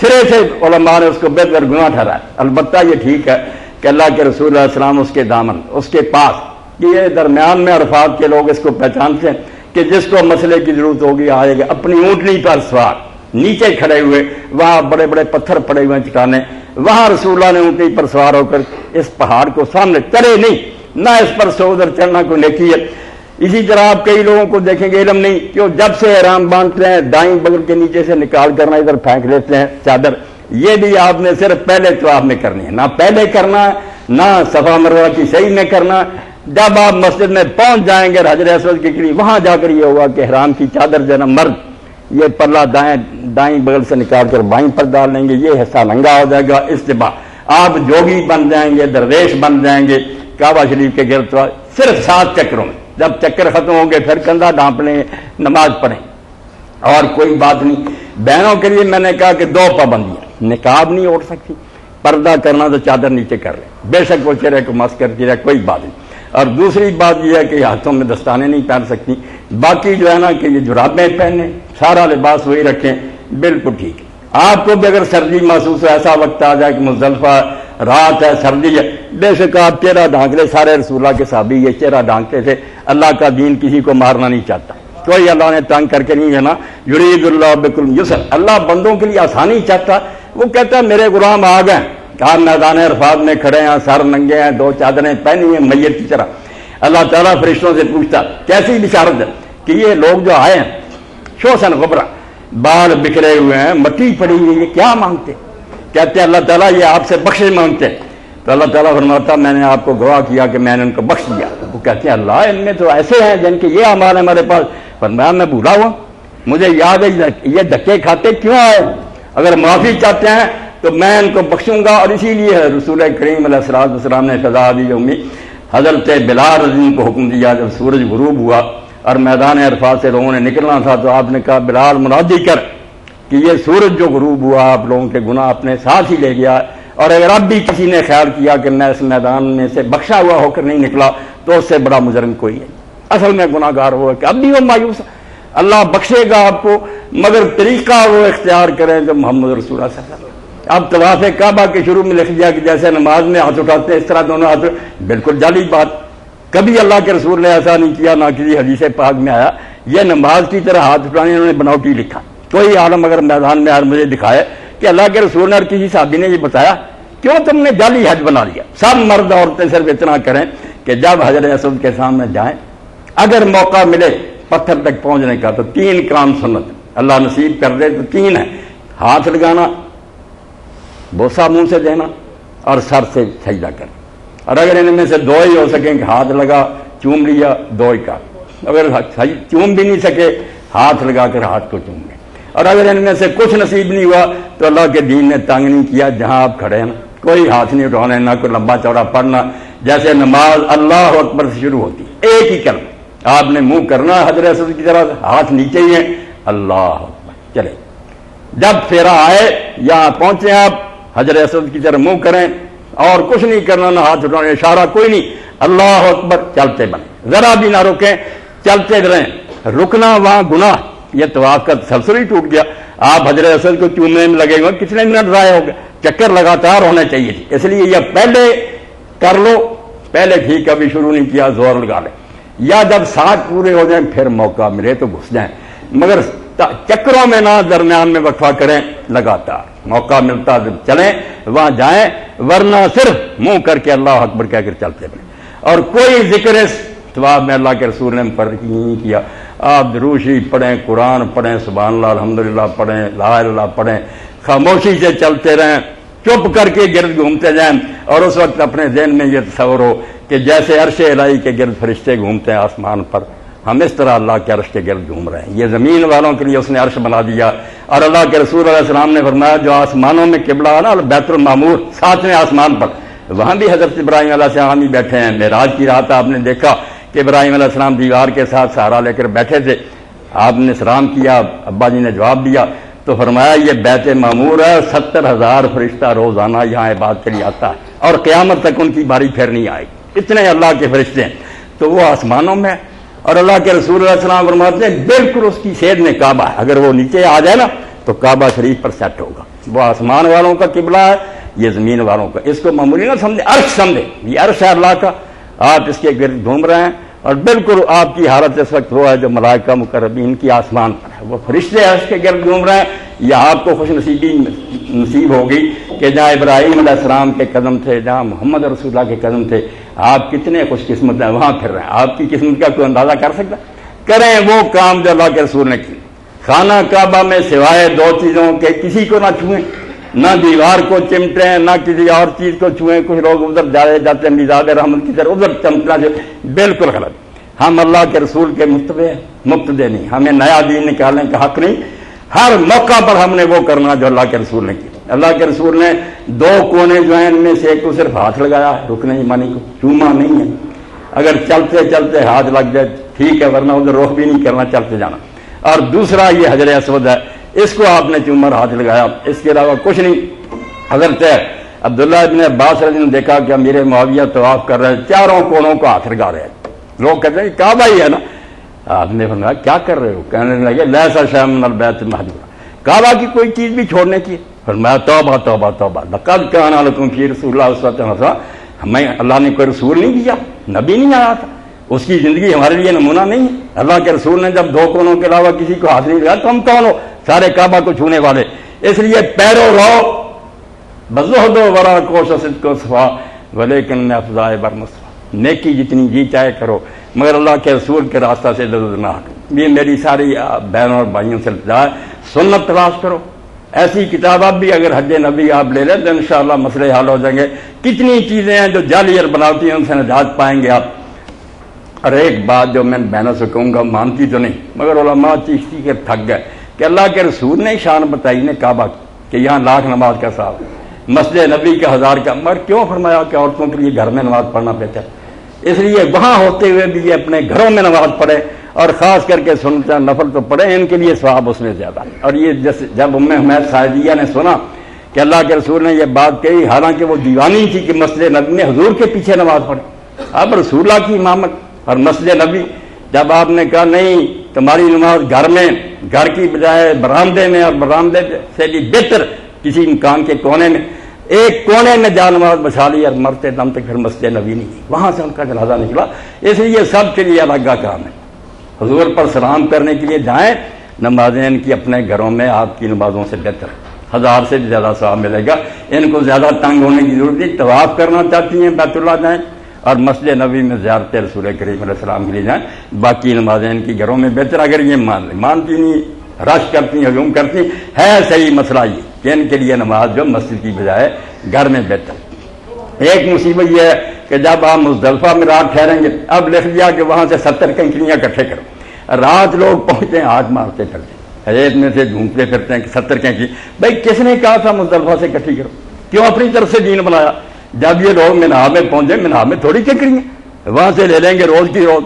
سرے سے علماء نے اس کو بہتر گناہ ٹھہرایا۔ البتہ یہ ٹھیک ہے کہ اللہ کے رسول علیہ السلام اس کے دامن، اس کے پاس، یہ درمیان میں عرفات کے لوگ اس کو پہچانتے ہیں کہ جس کو مسئلے کی ضرورت ہوگی آئے گا، اپنی اونٹنی پر سوار نیچے کھڑے ہوئے، وہاں بڑے بڑے پتھر پڑے ہوئے چٹانیں، وہاں رسول اللہ نے اونٹنی پر سوار ہو کر اس پہاڑ کو سامنے چڑھے نہیں، نہ اس پر سو ادھر چڑھنا کوئی نیکی ہے۔ اسی طرح آپ کئی لوگوں کو دیکھیں گے علم نہیں کہ وہ جب سے احرام باندھتے ہیں دائیں بغل کے نیچے سے نکال کرنا ادھر پھینک لیتے ہیں چادر۔ یہ بھی آپ نے صرف پہلے طواف میں کرنی ہے، نہ پہلے کرنا، نہ صفا مروہ کی صحیح میں کرنا۔ جب آپ مسجد میں پہنچ جائیں گے حجر اسود کے قریب، وہاں جا کر یہ ہوگا کہ احرام کی چادر جو ہے نا، مرد یہ پلہ دائیں بغل سے نکال کر بائیں پر ڈال لیں گے، یہ حصہ ننگا ہو جائے گا۔ اس کے بعد آپ جوگی بن جائیں گے، درویش بن جائیں گے، کعبہ شریف کے گرد صرف 7 چکروں میں۔ جب چکر ختم ہوں گے پھر کندھا ڈھانپ لیں، نماز پڑھیں، اور کوئی بات نہیں۔ بہنوں کے لیے میں نے کہا کہ 2 پابندیاں، نقاب نہیں اوڑھ سکتی، پردہ کرنا تو چادر نیچے کر لیں، بے شک وہ چہرے کو مس کرتی رہے، کوئی بات نہیں۔ اور دوسری بات یہ ہے کہ ہاتھوں میں دستانے نہیں پہن سکتی، باقی جو ہے نا کہ یہ جرابیں پہنیں، سارا لباس وہی رکھیں، بالکل ٹھیک ہے۔ آپ کو بھی اگر سردی محسوس ہو، ایسا وقت آ جائے کہ مزدلفہ رات ہے، سردی ہے، بے شک آپ چہرہ ڈھانک لے. سارے رسول اللہ کے صحابی یہ چہرہ ڈھانکتے تھے. اللہ کا دین کسی کو مارنا نہیں چاہتا، کوئی اللہ نے تنگ کر کے نہیں دینا. یرید اللہ بکم یسر، اللہ بندوں کے لیے آسانی چاہتا. وہ کہتا ہے میرے غلام آ گئے، آپ میدان عرفات میں کھڑے ہیں، سر ننگے ہیں، 2 چادریں پہنی ہیں میت کی طرح. اللہ تعالیٰ فرشتوں سے پوچھتا کیسی بشارت ہے کہ یہ لوگ جو آئے ہیں شوسن غبرہ، بال بکھرے ہوئے ہیں، مٹی پڑی ہوئی ہے، کیا مانگتے؟ کہتے ہیں اللہ تعالیٰ یہ آپ سے بخشش مانگتے ہیں. تو اللہ تعالیٰ فرماتا میں نے آپ کو گواہ کیا کہ میں نے ان کو بخش دیا. وہ کہتے ہیں اللہ ان میں تو ایسے ہیں جن کے یہ اعمال ہے ہمارے پاس. فرمایا میں بھولا ہوا، مجھے یاد ہے یہ دھکے کھاتے کیوں آئے. اگر معافی چاہتے ہیں تو میں ان کو بخشوں گا. اور اسی لیے رسول کریم علیہ السلام نے فضا دی امی حضرت بلال رضی اللہ عنہ کو حکم دیا. جب سورج غروب ہوا اور میدان عرفات سے لوگوں نے نکلنا تھا تو آپ نے کہا بلال منادی کر کہ یہ سورج جو غروب ہوا آپ لوگوں کے گناہ اپنے ساتھ ہی لے گیا، اور اگر اب بھی کسی نے خیال کیا کہ میں اس میدان میں سے بخشا ہوا ہو کر نہیں نکلا تو اس سے بڑا مجرم کوئی ہے. اصل میں گناہ گار ہوا کہ اب بھی وہ مایوس ہے. اللہ بخشے گا آپ کو، مگر طریقہ وہ اختیار کریں جو محمد رسول اللہ صلی اللہ علیہ وسلم. اب طواف کعبہ کے شروع میں لکھ دیا کہ جیسے نماز میں ہاتھ اٹھاتے ہیں اس طرح دونوں ہاتھ، بالکل جعلی بات. کبھی اللہ کے رسول نے ایسا نہیں کیا، نہ کسی حدیث پاک میں آیا. یہ نماز کی طرح ہاتھ اٹھانے انہوں نے بناوٹی لکھا. کوئی عالم اگر میدان میں آج مجھے دکھائے کہ اللہ کے رسول نے اور کسی صحابی نے یہ بتایا کیوں تم نے جعلی حج بنا لیا. سب مرد عورتیں صرف اتنا کریں کہ جب حجر اسود کے سامنے جائیں اگر موقع ملے پتھر تک پہنچنے کا تو 3 کام سنت اللہ نصیب کر دے تو 3 ہے: ہاتھ لگانا، بوسہ منہ سے دینا اور سر سے سجدہ کرنا. اور اگر ان میں سے 2 ہی ہو سکیں کہ ہاتھ لگا چوم لیا 2 ہی کا، اگر چوم بھی نہیں سکے ہاتھ لگا کر ہاتھ کو چوم لیں. اور اگر ان میں سے کچھ نصیب نہیں ہوا تو اللہ کے دین نے تنگ نہیں کیا، جہاں آپ کھڑے ہیں نا کوئی ہاتھ نہیں اٹھانا، نہ کوئی لمبا چوڑا پڑھنا. جیسے نماز اللہ اکبر سے شروع ہوتی ایک ہی کلمہ، آپ نے منہ کرنا حضرت اسود کی طرح، ہاتھ نیچے ہی ہیں، اللہ اکبر. چلے جب پھیرا آئے یہاں پہنچے آپ حضرت اسود کی طرح منہ کریں اور کچھ نہیں کرنا، نہ ہاتھ اٹھانا، اشارہ کوئی نہیں، اللہ اکبر. چلتے بنے، ذرا بھی نہ رکیں، چلتے رہیں. رکنا وہاں گناہ. یہ طواف کا تسلسل ہی ٹوٹ گیا. آپ حضرت اسود کو چومنے میں لگے ہوئے، کتنے منٹ ضائع ہو گئے. چکر لگاتار ہونے چاہیے تھے، اس لیے یہ پہلے کر لو، پہلے ٹھیک ابھی شروع نہیں کیا زور لگا لیں، یا جب 7 پورے ہو جائیں پھر موقع ملے تو گھس جائیں. مگر چکروں میں نہ درمیان میں وقفہ کریں، لگاتار موقع ملتا جب چلیں وہاں جائیں، ورنہ صرف منہ کر کے اللہ اکبر کہہ کر چلتے بنے. اور کوئی ذکر اس طواف میں اللہ کے رسول نے مقرر نہیں کیا. آپ درود شریف پڑھیں، قرآن پڑھیں، سبحان اللہ الحمدللہ پڑھیں، لا الہ الا اللہ پڑھیں، خاموشی سے چلتے رہیں، چپ کر کے گرد گھومتے جائیں. اور اس وقت اپنے ذہن میں یہ تصور ہو کہ جیسے عرش الہی کے گرد فرشتے گھومتے ہیں آسمان پر، ہم اس طرح اللہ کے عرش کے گرد گھوم رہے ہیں. یہ زمین والوں کے لیے اس نے عرش بنا دیا. اور اللہ کے رسول علیہ السلام نے فرمایا جو آسمانوں میں قبلہ ہے نا بیت المعمور 7ویں آسمان پر، وہاں بھی حضرت ابراہیم علیہ السلام ہی بیٹھے ہیں. معراج کی رات آپ نے دیکھا کہ ابراہیم علیہ السلام دیوار کے ساتھ سہارا لے کر بیٹھے تھے. آپ نے سلام کیا، ابا جی نے جواب دیا تو فرمایا یہ بیت معمور ہے، 70,000 فرشتہ روزانہ یہاں عبادت کے لیے آتا ہے اور قیامت تک ان کی باری پھر نہیں آئے گی. اتنے اللہ کے فرشتے ہیں. تو وہ آسمانوں میں، اور اللہ کے رسول علیہ السلام فرماتے ہیں بالکل اس کی سید میں کعبہ ہے. اگر وہ نیچے آ جائے نا تو کعبہ شریف پر سیٹ ہوگا. وہ آسمان والوں کا قبلہ ہے، یہ زمین والوں کا. اس کو معمولی نہ سمجھے، عرش سمجھے. یہ عرش ہے اللہ کا، آپ اس کے گرد گھوم رہے ہیں. اور بالکل آپ کی حالت اس وقت وہ ہے جو ملائکہ مقربین کی آسمان پر ہے، وہ فرشتے عرش کے گرد گھوم رہے ہیں. یا آپ کو خوش نصیبی نصیب ہوگی کہ جہاں ابراہیم علیہ السلام کے قدم تھے، جہاں محمد رسول اللہ کے قدم تھے، آپ کتنے خوش قسمت ہیں وہاں پھر رہے ہیں. آپ کی قسمت کا کوئی اندازہ کر سکتا؟ کریں وہ کام جو اللہ کے رسول نے کی. خانہ کعبہ میں سوائے 2 چیزوں کے کسی کو نہ چھوئیں، نہ دیوار کو چمٹیں، نہ کسی اور چیز کو چھوئیں. کچھ لوگ ادھر جاتے ہیں میزاب رحمت کی طرف، ادھر چمٹنا جو بالکل غلط. ہم اللہ کے رسول کے مقتدی نہیں، ہمیں نیا دین نکالنے کا حق نہیں. ہر موقع پر ہم نے وہ کرنا جو اللہ کے رسول نے کیا. اللہ کے رسول نے 2 کونے جو ہیں ان میں سے ایک کو صرف ہاتھ لگایا، رکنے ایمانی کو چوما نہیں ہے. اگر چلتے چلتے ہاتھ لگ جائے ٹھیک ہے، ورنہ ادھر رخ بھی نہیں کرنا، چلتے جانا. اور دوسرا یہ حجر اسود ہے، اس کو آپ نے چوما اور ہاتھ لگایا، اس کے علاوہ کچھ نہیں. حضرت عبداللہ ابن عباس رضی اللہ عنہ نے دیکھا کہ امیر معاویہ طواف کر رہے ہیں، چاروں کونوں کو ہاتھ لگا رہے ہیں. لوگ کہتے ہیں کعبہ ہی ہے نا. آپ نے فرمایا کیا کر رہے ہو؟ کہنے لگے لیسا شیء من البیت المحجور، کعبہ کی کوئی چیز بھی چھوڑنے کی؟ فرمایا توبہ توبہ توبہ، لقد کان لکم فی رسول اللہ اسوۃ حسنہ، ہمیں اللہ نے کوئی رسول نہیں دیا، نبی نہیں آیا تھا، اس کی زندگی ہمارے لیے نمونہ نہیں ہے؟ اللہ کے رسول نے جب 2 کونوں کے علاوہ کسی کو ہاتھ نہیں لگایا تو ہم کون ہو سارے کعبہ کو چھونے والے؟ اس لیے پیرو رہو بزہد و ورا کوش و صدق و صفا ولیکن افضائے برمصفا، نیکی جتنی جی چاہے کرو مگر اللہ کے رسول کے راستہ سے دور نہ ہٹو۔ یہ میری ساری بہنوں اور بھائیوں سے التجا ہے، سنت تلاش کرو۔ ایسی کتاب اب بھی اگر حج نبی آپ لے لیں تو انشاءاللہ مسئلے حل ہو جائیں گے۔ کتنی چیزیں ہیں جو جعلی اور بناوٹی ہیں، ان سے نجات پائیں گے آپ۔ اور ایک بات جو میں بہنوں سے کہوں گا، مانتی تو نہیں مگر علماء چیختی کے تھک گئے کہ اللہ کے رسول نے شان بتائی نے کعبہ کی کہ یہاں 1,00,000 نماز کا ثواب، مسجد نبی کا 1000 کا، مگر کیوں فرمایا کہ عورتوں کے لیے گھر میں نماز پڑھنا بہتر؟ اس لیے وہاں ہوتے ہوئے بھی یہ اپنے گھروں میں نماز پڑھے، اور خاص کر کے سنت نفل تو پڑھے، ان کے لیے ثواب اس میں زیادہ ہے۔ اور یہ جب ام حمید ساعدیہ نے سنا کہ اللہ کے رسول نے یہ بات کہی، حالانکہ وہ دیوانی تھی کہ مسجد نبی میں حضور کے پیچھے نماز پڑھے، اب رسول اللہ کی امامت اور مسجد نبی، جب آپ نے کہا نہیں تمہاری نماز گھر میں، گھر کی بجائے برآمدے میں، اور برآمدے سے بھی بہتر کسی مکان کے کونے میں، ایک کونے میں جا نماز بچا لی، اور مرتے دم تک پھر مسجد نبی نہیں، وہاں سے ان کا جنازہ نکلا۔ اس لیے سب کے لیے الگ کام ہے، حضور پر سلام کرنے کے لیے جائیں، نمازیں ان کی اپنے گھروں میں آپ کی نمازوں سے بہتر، 1000 سے بھی زیادہ ثواب ملے گا۔ ان کو زیادہ تنگ ہونے کی ضرورت نہیں، طواف کرنا چاہتی ہیں بیت اللہ جائیں، اور مسجد نبی میں زیارت رسول کریم علیہ السلام کے لیے جائیں، باقی نمازیں ان کی گھروں میں بہتر۔ اگر یہ مانتی نہیں، رش کرتی، ہجوم کرتی، ہے صحیح مسئلہ یہ کہ ان کے لیے نماز جو مسجد کی بجائے گھر میں بہتر۔ ایک مصیبت یہ ہے کہ جب آپ مزدلفہ میں رات ٹھہریں گے، اب لکھ دیا کہ وہاں سے 70 کنکریاں اکٹھے کرو، رات لوگ پہنچتے ہیں ہاتھ مارتے پھرتے ہیں، حیات میں سے ڈھونڈتے پھرتے ہیں کہ 70 کنکری، بھائی کس نے کہا تھا مزدلفہ سے اکٹھی کرو؟ کیوں اپنی طرف سے دین بنایا؟ جب یہ لوگ منہا میں پہنچے، منہا میں تھوڑی کنکریاں، وہاں سے لے لیں گے روز کی روز،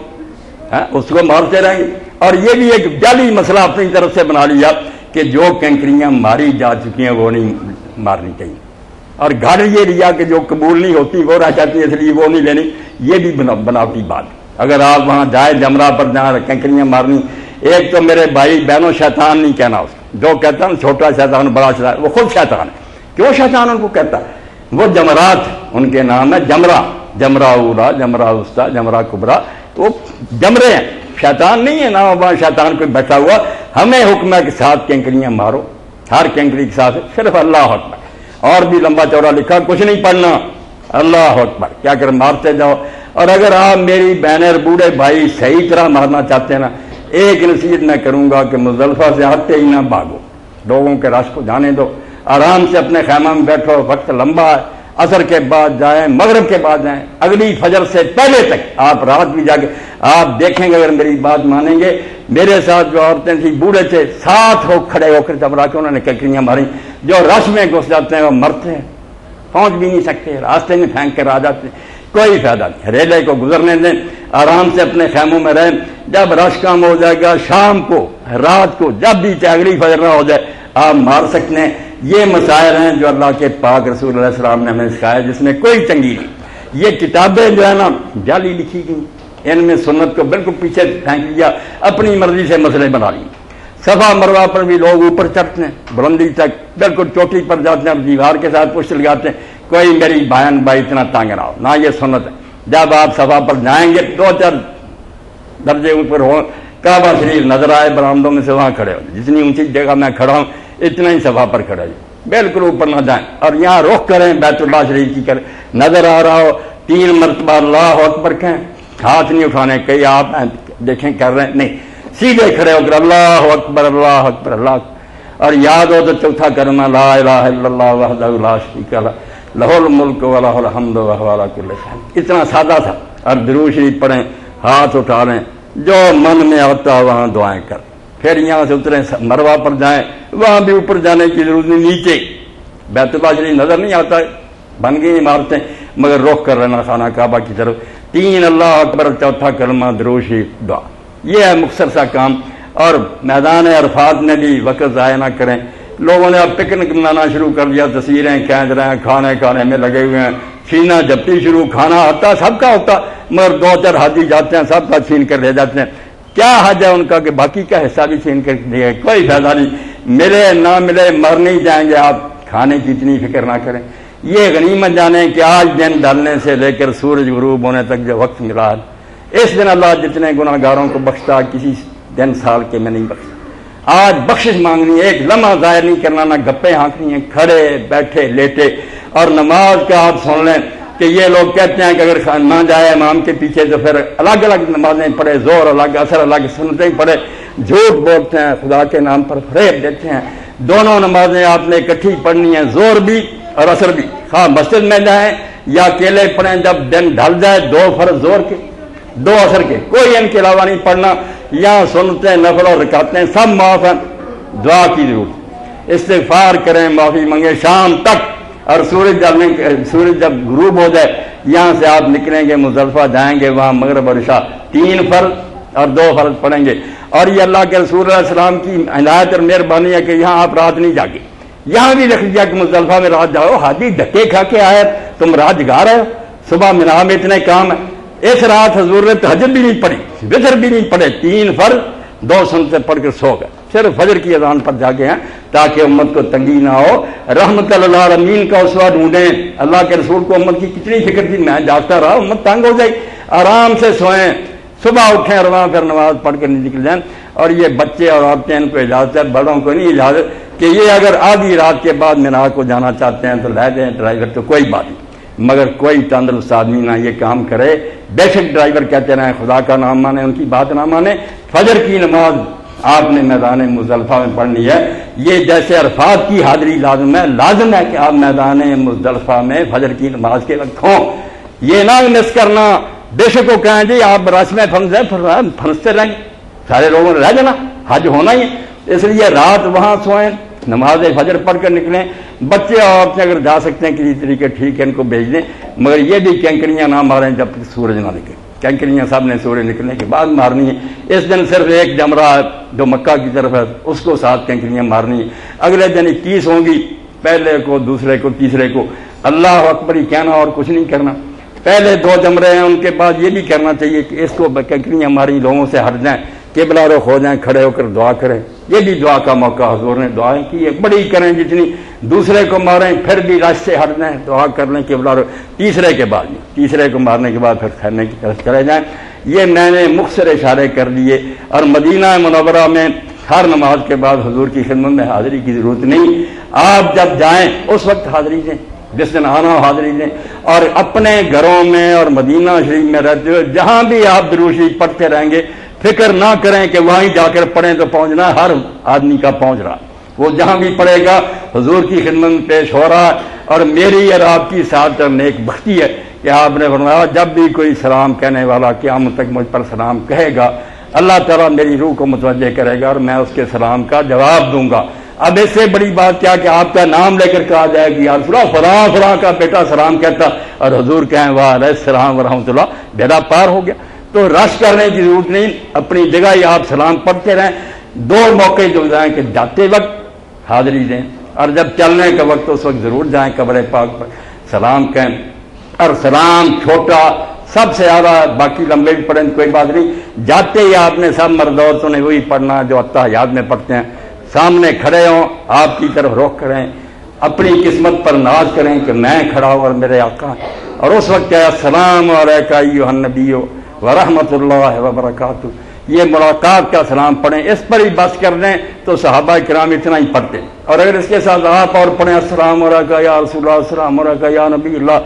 اس کو مارتے رہیں گے۔ اور یہ بھی ایک جعلی مسئلہ اپنی طرف سے بنا لیا کہ جو کنکریاں ماری جا چکی ہیں وہ نہیں مارنی چاہیے، اور گھر یہ لیا کہ جو قبول نہیں ہوتی وہ رہ جاتی ہے، اس لیے وہ نہیں لینی، یہ بھی بناوٹی بات۔ اگر آپ وہاں جائیں جمرہ پر جائیں کنکریاں مارنی، ایک تو میرے بھائی بہنوں شیطان نہیں کہنا اس کو، جو کہتا ہے چھوٹا شیطان بڑا شیطان، وہ خود شیطان ہے۔ کیوں شیطان ان کو کہتا ہے؟ وہ جمرات ان کے نام ہے، جمرہ، جمرہ اولا، جمرہ وسطیٰ، جمرہ کبریٰ، تو جمرے ہیں، شیطان نہیں ہے نا، وہاں شیطان کوئی بیٹھا ہوا۔ ہمیں حکم ہے کہ 7 کنکریاں مارو، ہر کنکری کے ساتھ صرف اللہ اکبر، اور بھی لمبا چوڑا لکھا، کچھ نہیں پڑھنا، اللہ اکبر کیا کر مارتے جاؤ۔ اور اگر آپ میری بہنیں اور بوڑھے بھائی صحیح طرح مارنا چاہتے ہیں نا، ایک نصیحت میں کروں گا کہ مزدلفہ سے آتے ہی نہ بھاگو، لوگوں کے رش کو جانے دو، آرام سے اپنے خیمہ میں بیٹھو، وقت لمبا ہے، عصر کے بعد جائیں، مغرب کے بعد جائیں، اگلی فجر سے پہلے تک آپ رات بھی جا کے آپ دیکھیں گے، اگر میری بات مانیں گے، میرے ساتھ جو عورتیں تھیں بوڑھے تھے، 7 ہو کھڑے ہو کر جمرہ کے انہوں نے کنکریاں ماری، جو رش میں گھس جاتے ہیں وہ مرتے ہیں، پہنچ بھی نہیں سکتے، راستے میں پھینک کر آ جاتے ہیں، کوئی فائدہ نہیں۔ ریلے کو گزرنے دیں، آرام سے اپنے خیموں میں رہیں، جب رش کم ہو جائے گا شام کو، رات کو، جب بھی چاہے اگلی فجر نہ ہو جائے آپ مار سکتے ہیں۔ یہ مسائل ہیں جو اللہ کے پاک رسول علیہ السلام نے ہمیں سکھایا، جس میں کوئی تنگی نہیں۔ یہ کتابیں جو ہے نا جعلی لکھی گئی، ان میں سنت کو بالکل پیچھے پھینک دیا، اپنی مرضی سے مسئلے بنا لیے۔ صفا مروہ پر بھی لوگ اوپر چڑھتے ہیں، بلندی تک بالکل چوٹی پر جاتے ہیں، دیوار کے ساتھ پشت لگاتے ہیں، کوئی میری بہن بھائی اتنا تانگ نہ ہو، نہ یہ سنت ہے۔ جب آپ صفا پر جائیں گے 2-4 درجے اوپر ہو، کعبہ شریف نظر آئے برآمدوں میں سے، وہاں کھڑے ہو، جتنی اونچی جگہ میں کھڑا ہوں اتنا ہی صفا پر کھڑا ہے، بالکل اوپر نہ جائیں، اور یہاں رخ کریں بیت اللہ شریف کی کریں، نظر آ رہا ہو 3 مرتبہ اللہ اکبر کہیں، ہاتھ نہیں اٹھانے، کئی آپ دیکھیں کر رہے ہیں، نہیں، سیدھے کھڑے ہو کر اللہ اکبر اللہ اکبر اللہ اکبر، اور یاد ہو تو چوتھا کرنا لا الہ الا اللہ وحدہ لا شریک لہ لہ الملک و لہ الحمد وہو علی کل شیء۔ اتنا سادہ تھا۔ اور درود شریف پڑھیں، ہاتھ اٹھا لیں، جو من میں آتا وہاں دعائیں کر، پھر یہاں سے اتریں مروہ پر جائیں، وہاں بھی اوپر جانے کی ضرورت نہیں، نیچے بیت اللہ شریف نظر نہیں آتا ہے، بن گئی عمارتیں، مگر رخ کر رہنا خانہ کعبہ کی طرف، 3 اللہ اکبر، چوتھا کلمہ درود شریف دعا، یہ ہے مختصر سا کام۔ اور میدان عرفات میں بھی وقت ضائع نہ کریں۔ لوگوں نے اب پکنک منانا شروع کر دیا، تصویریں کھینچ رہے ہیں، کھانے میں لگے ہوئے ہیں، چھینا جھپٹی شروع، کھانا آتا سب کا ہوتا، مگر 2-4 حاجی جاتے ہیں سب کا چھین کر لے جاتے ہیں۔ کیا حج ہے ان کا کہ باقی کا حصہ بھی چھین کر دیا، کوئی فائدہ نہیں۔ ملے نہ ملے مر نہیں جائیں گے، آپ کھانے کی اتنی فکر نہ کریں. یہ غنیمت جانیں کہ آج دن ڈھلنے سے لے کر سورج غروب ہونے تک جو وقت ملا ہے، اس دن اللہ جتنے گناہ گاروں کو بخشتا کسی دن سال کے میں نہیں بخشتا. آج بخشش مانگنی ہے، ایک لمحہ ظاہر نہیں کرنا، نہ گپیں ہانکنی ہیں، کھڑے بیٹھے لیٹے. اور نماز کا آپ سن لیں کہ یہ لوگ کہتے ہیں کہ اگر نہ جائے امام کے پیچھے تو پھر الگ الگ نمازیں پڑھے، زور الگ اثر الگ، سنتیں پڑھے، جھوٹ بولتے ہیں، خدا کے نام پر فریب دیتے ہیں. دونوں نمازیں آپ نے اکٹھی پڑھنی ہیں، زور بھی اور اثر بھی. خواہ مسجد میں جائیں یا اکیلے پڑھیں، جب دن ڈھل جائے 2 فرض زور کے 2 اثر کے، کوئی ان کے علاوہ نہیں پڑھنا. یہاں سنتے نفل اور رکعتیں سب معاف ہیں. دعا کی ضرورت، استغفار کریں، معافی مانگیں شام تک. اور سورج جب غروب ہو جائے یہاں سے آپ نکلیں گے، مزدلفہ جائیں گے، وہاں مغرب اور عشاء 3 فرض اور 2 فرض پڑھیں گے. اور یہ اللہ کے رسول علیہ السلام کی عنایت اور مہربانی ہے کہ یہاں آپ رات نہیں جاگے. یہاں بھی لکھ دیا کہ مزدلفہ میں رات جاؤ. حاجی دھکے کھا کے آئے تم رات جگا رہے ہو، صبح مینا میں اتنے کام ہے. اس رات حضور نے تہجد بھی نہیں پڑھی، وتر بھی نہیں پڑھے، 3 فرض 2 سنتیں پڑھ کر سو گئے. صرف فجر کی اذان پر جاگے ہیں تاکہ امت کو تنگی نہ ہو. رحمت للعالمین کا اسوہ ڈھونڈیں. اللہ کے رسول کو امت کی کتنی فکر تھی، میں جاگتا رہا، امت تنگ ہو جائے. آرام سے سوئیں، صبح اٹھیں اور وہاں پھر نماز پڑھ کر نکل جائیں. اور یہ بچے اور عورتیں ان کو اجازت ہے، بڑوں کو نہیں اجازت کہ یہ اگر آدھی رات کے بعد مینا کو جانا چاہتے ہیں تو لے دیں ڈرائیور، تو کوئی بات نہیں. مگر کوئی تندرست آدمی نہ یہ کام کرے. بے شک ڈرائیور کہتے رہے خدا کا نام مانے، ان کی بات نہ مانے. فجر کی نماز آپ نے میدان مزدلفہ میں پڑھنی ہے. یہ جیسے عرفات کی حاضری لازم ہے کہ آپ میدان مزدلفہ میں فجر کی نماز کے وقت ہوں. یہ نہ مس کرنا. بے شک وہ کہیں جی آپ رس میں پھنستے رہیں گے، سارے لوگوں نے رہ جانا، حج ہونا ہی ہے. اس لیے رات وہاں سوئیں، نماز فجر پڑھ کر نکلیں. بچے اور عورتیں اگر جا سکتے ہیں کسی طریقے ٹھیک ہے، ان کو بھیج دیں. مگر یہ بھی کینکریاں نہ ماریں جب تک سورج نہ نکلے. کینکریاں سب نے سورج نکلنے کے بعد مارنی ہے. اس دن صرف ایک جمرہ جو مکہ کی طرف ہے اس کو 7 کینکریاں مارنی ہے. اگلے دن 21 ہوں گی، پہلے کو، دوسرے کو، تیسرے کو اللہ اکبر ہی کہنا اور کچھ نہیں کرنا. پہلے 2 جمرے ہیں، ان کے بعد یہ بھی کرنا چاہیے کہ اس کو کینکریاں ماری لوگوں سے ہٹ جائیں، قبلہ رخ ہو جائیں، کھڑے ہو کر دعا کریں. یہ بھی دعا کا موقع حضور نے دعائیں کی ہے، بڑی کریں جتنی. دوسرے کو ماریں پھر بھی رش سے ہٹ جائیں، دعا کر لیں قبلہ رخ. تیسرے کے بعد تیسرے کو مارنے کے بعد پھر کھانے کی طرف چلے جائیں. یہ میں نے مختصر اشارے کر دیے. اور مدینہ منورہ میں ہر نماز کے بعد حضور کی خدمت میں حاضری کی ضرورت نہیں. آپ جب جائیں اس وقت حاضری دیں، جس دن آنا ہو حاضری دیں. اور اپنے گھروں میں اور مدینہ شریف میں رہتے ہوئے جہاں بھی آپ درود شریف پڑھتے رہیں گے، فکر نہ کریں کہ وہیں جا کر پڑھیں تو پہنچنا. ہر آدمی کا پہنچ رہا، وہ جہاں بھی پڑھے گا حضور کی خدمت میں پیش ہو رہا. اور میری اور آپ کی ساتھ نیک بختی ہے کہ آپ نے فرمایا جب بھی کوئی سلام کہنے والا قیامت تک مجھ پر سلام کہے گا، اللہ تعالیٰ میری روح کو متوجہ کرے گا اور میں اس کے سلام کا جواب دوں گا. اب اس سے بڑی بات کیا کہ آپ کا نام لے کر کہا جائے کہ یا رسول اللہ فلاں فلاں کا بیٹا سلام کہتا اور حضور کہیں وعلیہ السلام ورحمۃ اللہ، بیڑا پار ہو گیا. تو رش کرنے کی ضرورت نہیں، اپنی جگہ ہی آپ سلام پڑھتے رہیں. 2 موقع جو جائیں کہ جاتے وقت حاضری دیں اور جب چلنے کا وقت اس وقت ضرور جائیں قبر پاک پر سلام کہیں. اور سلام چھوٹا سب سے زیادہ، باقی لمبے بھی پڑھیں کوئی بات نہیں. جاتے ہی آپ نے سب مرد عورتوں نے وہی پڑھنا جو اتحیات میں پڑھتے ہیں. سامنے کھڑے ہوں، آپ کی طرف رخ کریں، اپنی قسمت پر ناز کریں کہ میں کھڑا ہوں اور میرے آقا. اور اس وقت کیا السلام علیکہ ایھا النبی ورحمۃ اللہ وبرکاتہ، یہ ملاقات کا سلام پڑھیں. اس پر ہی بس کر دیں تو صحابہ کرام اتنا ہی پڑھتے. اور اگر اس کے ساتھ آپ اور پڑھیں السلام علیکہ یا رسول اللہ، السلام علیکہ یا نبی اللہ،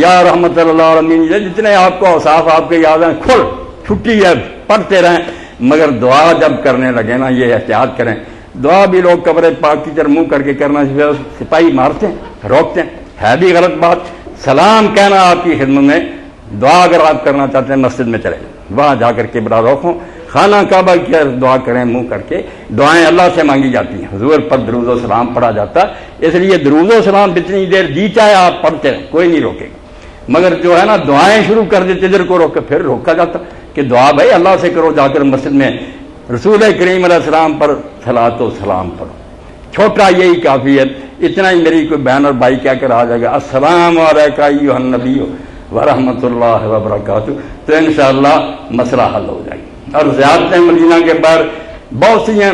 یا رحمۃ اللہ عالمین، جتنے آپ کو اوصاف آپ کے یاد ہیں کھل چھٹی ہے پڑھتے رہیں. مگر دعا جب کرنے لگے نا یہ احتیاط کریں. دعا بھی لوگ قبر پاک کی طرف منہ کر کے کرنا، سپاہی مارتے ہیں، روکتے ہیں، ہے بھی غلط بات. سلام کہنا آپ کی خدمت میں. دعا اگر آپ کرنا چاہتے ہیں مسجد میں چلے جائیں، وہاں جا کر کے بڑا روکوں، خانہ کعبہ کی دعا کریں منہ کر کے. دعائیں اللہ سے مانگی جاتی ہیں، حضور پر درود و سلام پڑھا جاتا. اس لیے درود و سلام جتنی دیر جی چاہے آپ پڑھتے رہیں، کوئی نہیں روکے گا. مگر جو ہے نا دعائیں شروع کر دیتے ادھر کو روک کے پھر روکا جاتا کہ دعا بھائی اللہ سے کرو، جا کر مسجد میں رسول کریم علیہ السلام پر صلاۃ و سلام پڑھو. چھوٹا یہی کافی ہے. اتنا ہی میری کوئی بہن اور بھائی کیا کر آ جائے گا السلام علیکہ ایھا النبی ورحمۃ اللہ وبرکاتہ، تو انشاءاللہ مسئلہ حل ہو جائے گا. اور زیارتیں مدینہ کے بعد بہت سی ہیں.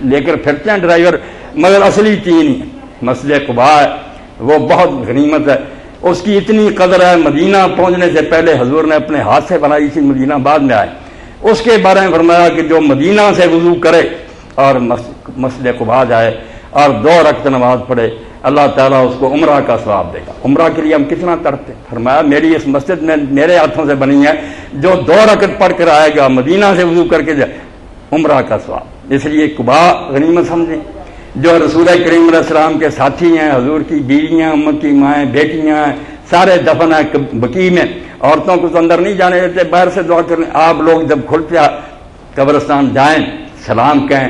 لے کر پھرتے ہیں ڈرائیور، مگر اصلی چیز نہیں ہے۔ مسجد قباء ہے وہ بہت غنیمت ہے، اس کی اتنی قدر ہے، مدینہ پہنچنے سے پہلے حضور نے اپنے ہاتھ سے بنائی تھی، مدینہ بعد میں آئے۔ اس کے بارے میں فرمایا کہ جو مدینہ سے وضو کرے اور مسجد قباء جائے اور 2 رکعت نماز پڑھے، اللہ تعالیٰ اس کو عمرہ کا ثواب دے گا۔ عمرہ کے لیے ہم کتنا تڑپتے ہیں، فرمایا میری اس مسجد میں میرے ہاتھوں سے بنی ہے، جو 2 رکعت پڑھ کر آئے گا، مدینہ سے وضو کر کے جائے، عمرہ کا ثواب۔ اس لیے قباء غنیمت سمجھیں۔ جو رسول کریم علیہ السلام کے ساتھی ہیں، حضور کی بیویاں، امت کی مائیں، بیٹیاں، سارے دفن ہیں بقیع میں، عورتوں کو تو اندر نہیں جانے دیتے، باہر سے دعا کرنے۔ آپ لوگ جب کھلتے قبرستان جائیں، سلام کہیں،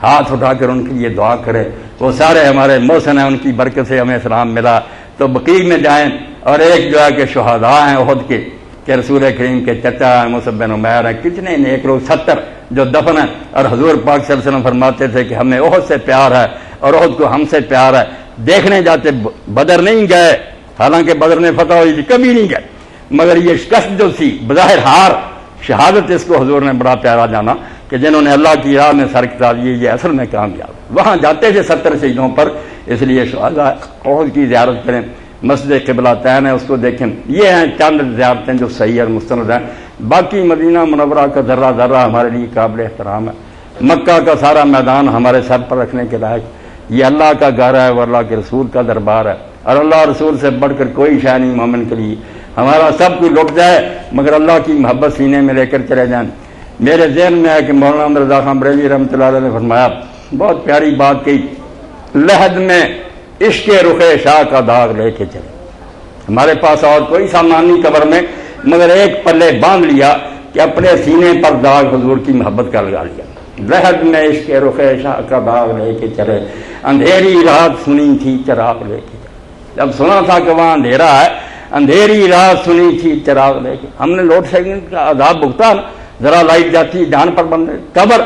ہاتھ اٹھا کر ان کے لیے دعا کریں، وہ سارے ہمارے محسن ہیں، ان کی برکت سے ہمیں سلام ملا۔ تو بقیع میں جائیں، اور ایک جو ہے کہ شہداء ہیں احد کے، کہ رسول کریم کے چچا ہیں، مصعب بن عمیر ہیں، کتنے نیک لوگ 70 جو دفن ہیں، اور حضور پاک صلی اللہ علیہ وسلم فرماتے تھے کہ ہمیں احد سے پیار ہے اور احد کو ہم سے پیار ہے۔ دیکھنے جاتے، بدر نہیں گئے، حالانکہ بدر نے فتح ہوئی تھی، کبھی نہیں گئے، مگر یہ شکست جو تھی بظاہر ہار، شہادت، اس کو حضور نے بڑا پیارا جانا کہ جنہوں نے اللہ کی راہ میں سر کٹا دیے، یہ اصل میں کامیاب۔ وہاں جاتے تھے 70 شہیدوں پر، اس لیے شہداء احد کی زیارت کریں۔ مسجد قبلہ تین ہے، اس کو دیکھیں۔ یہ ہیں چند زیارتیں جو صحیح اور مستند ہیں، باقی مدینہ منورہ کا ذرہ ذرہ ہمارے لیے قابل احترام ہے۔ مکہ کا سارا میدان ہمارے سر پر رکھنے کے لائق، یہ اللہ کا گھر ہے، وہ اللہ کے رسول کا دربار ہے، اور اللہ رسول سے بڑھ کر کوئی شے نہیں مومن کے لیے۔ ہمارا سب کچھ لٹ جائے مگر اللہ کی محبت سینے میں لے کر چلے جائیں۔ میرے ذہن میں ہے کہ مولانا احمد رضا خان بریلوی رحمۃ اللہ علیہ نے فرمایا، بہت پیاری بات کہی، لحد میں عشق رخ شاہ کا داغ لے کے چلے۔ ہمارے پاس اور کوئی سامان نہیں قبر میں، مگر ایک پلے باندھ لیا کہ اپنے سینے پر داغ حضور کی محبت کا لگا لیا۔ لحد میں عشق رخ شاہ کا داغ لے کے چلے، اندھیری رات سنی تھی چراغ لے کے چلے۔ جب سنا تھا کہ وہاں اندھیرا ہے، اندھیری رات سنی تھی چراغ لے کے، ہم نے لوڈ شیڈنگ کا عذاب بھگتا نا، ذرا لائٹ جاتی جان پر بن رہے۔ قبر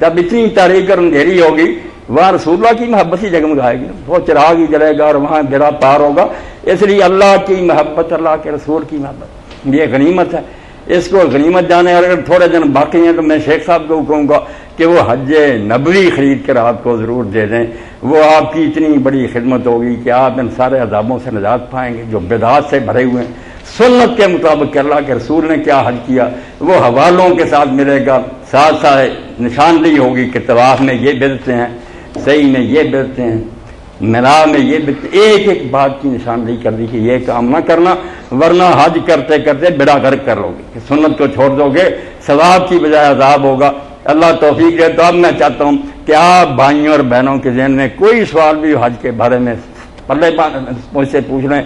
جب اتنی تاریک اور اندھیری ہوگی، وہاں رسول اللہ کی محبت ہی جگمگائے گی، وہ چراغ ہی جلے گا اور وہاں بیڑا پار ہوگا۔ اس لیے اللہ کی محبت، اللہ کے رسول کی محبت یہ غنیمت ہے، اس کو غنیمت جانے۔ اور اگر تھوڑے دن باقی ہیں تو میں شیخ صاحب کو کہوں گا کہ وہ حج نبوی خرید کر آپ کو ضرور دے دیں، وہ آپ کی اتنی بڑی خدمت ہوگی کہ آپ ان سارے عذابوں سے نجات پائیں گے جو بدعات سے بھرے ہوئے ہیں۔ سنت کے مطابق کہ اللہ کے رسول نے کیا حج کیا وہ حوالوں کے ساتھ ملے گا، ساتھ ساتھ نشاندہی ہوگی کہ طواف میں یہ بدعتیں ہیں، صحیح میں یہ بدعتیں ہیں، منا میں یہ بدعتیں، ایک ایک بات کی نشاندہی کر دی کہ یہ کام نہ کرنا، ورنہ حج کرتے کرتے بیڑا غرق کر لو گے، کہ سنت کو چھوڑ دو گے، ثواب کی بجائے عذاب ہوگا۔ اللہ توفیق دے۔ تو اب میں چاہتا ہوں کہ آپ بھائیوں اور بہنوں کے ذہن میں کوئی سوال بھی حج کے بارے میں پلے مجھ سے پوچھ لیں،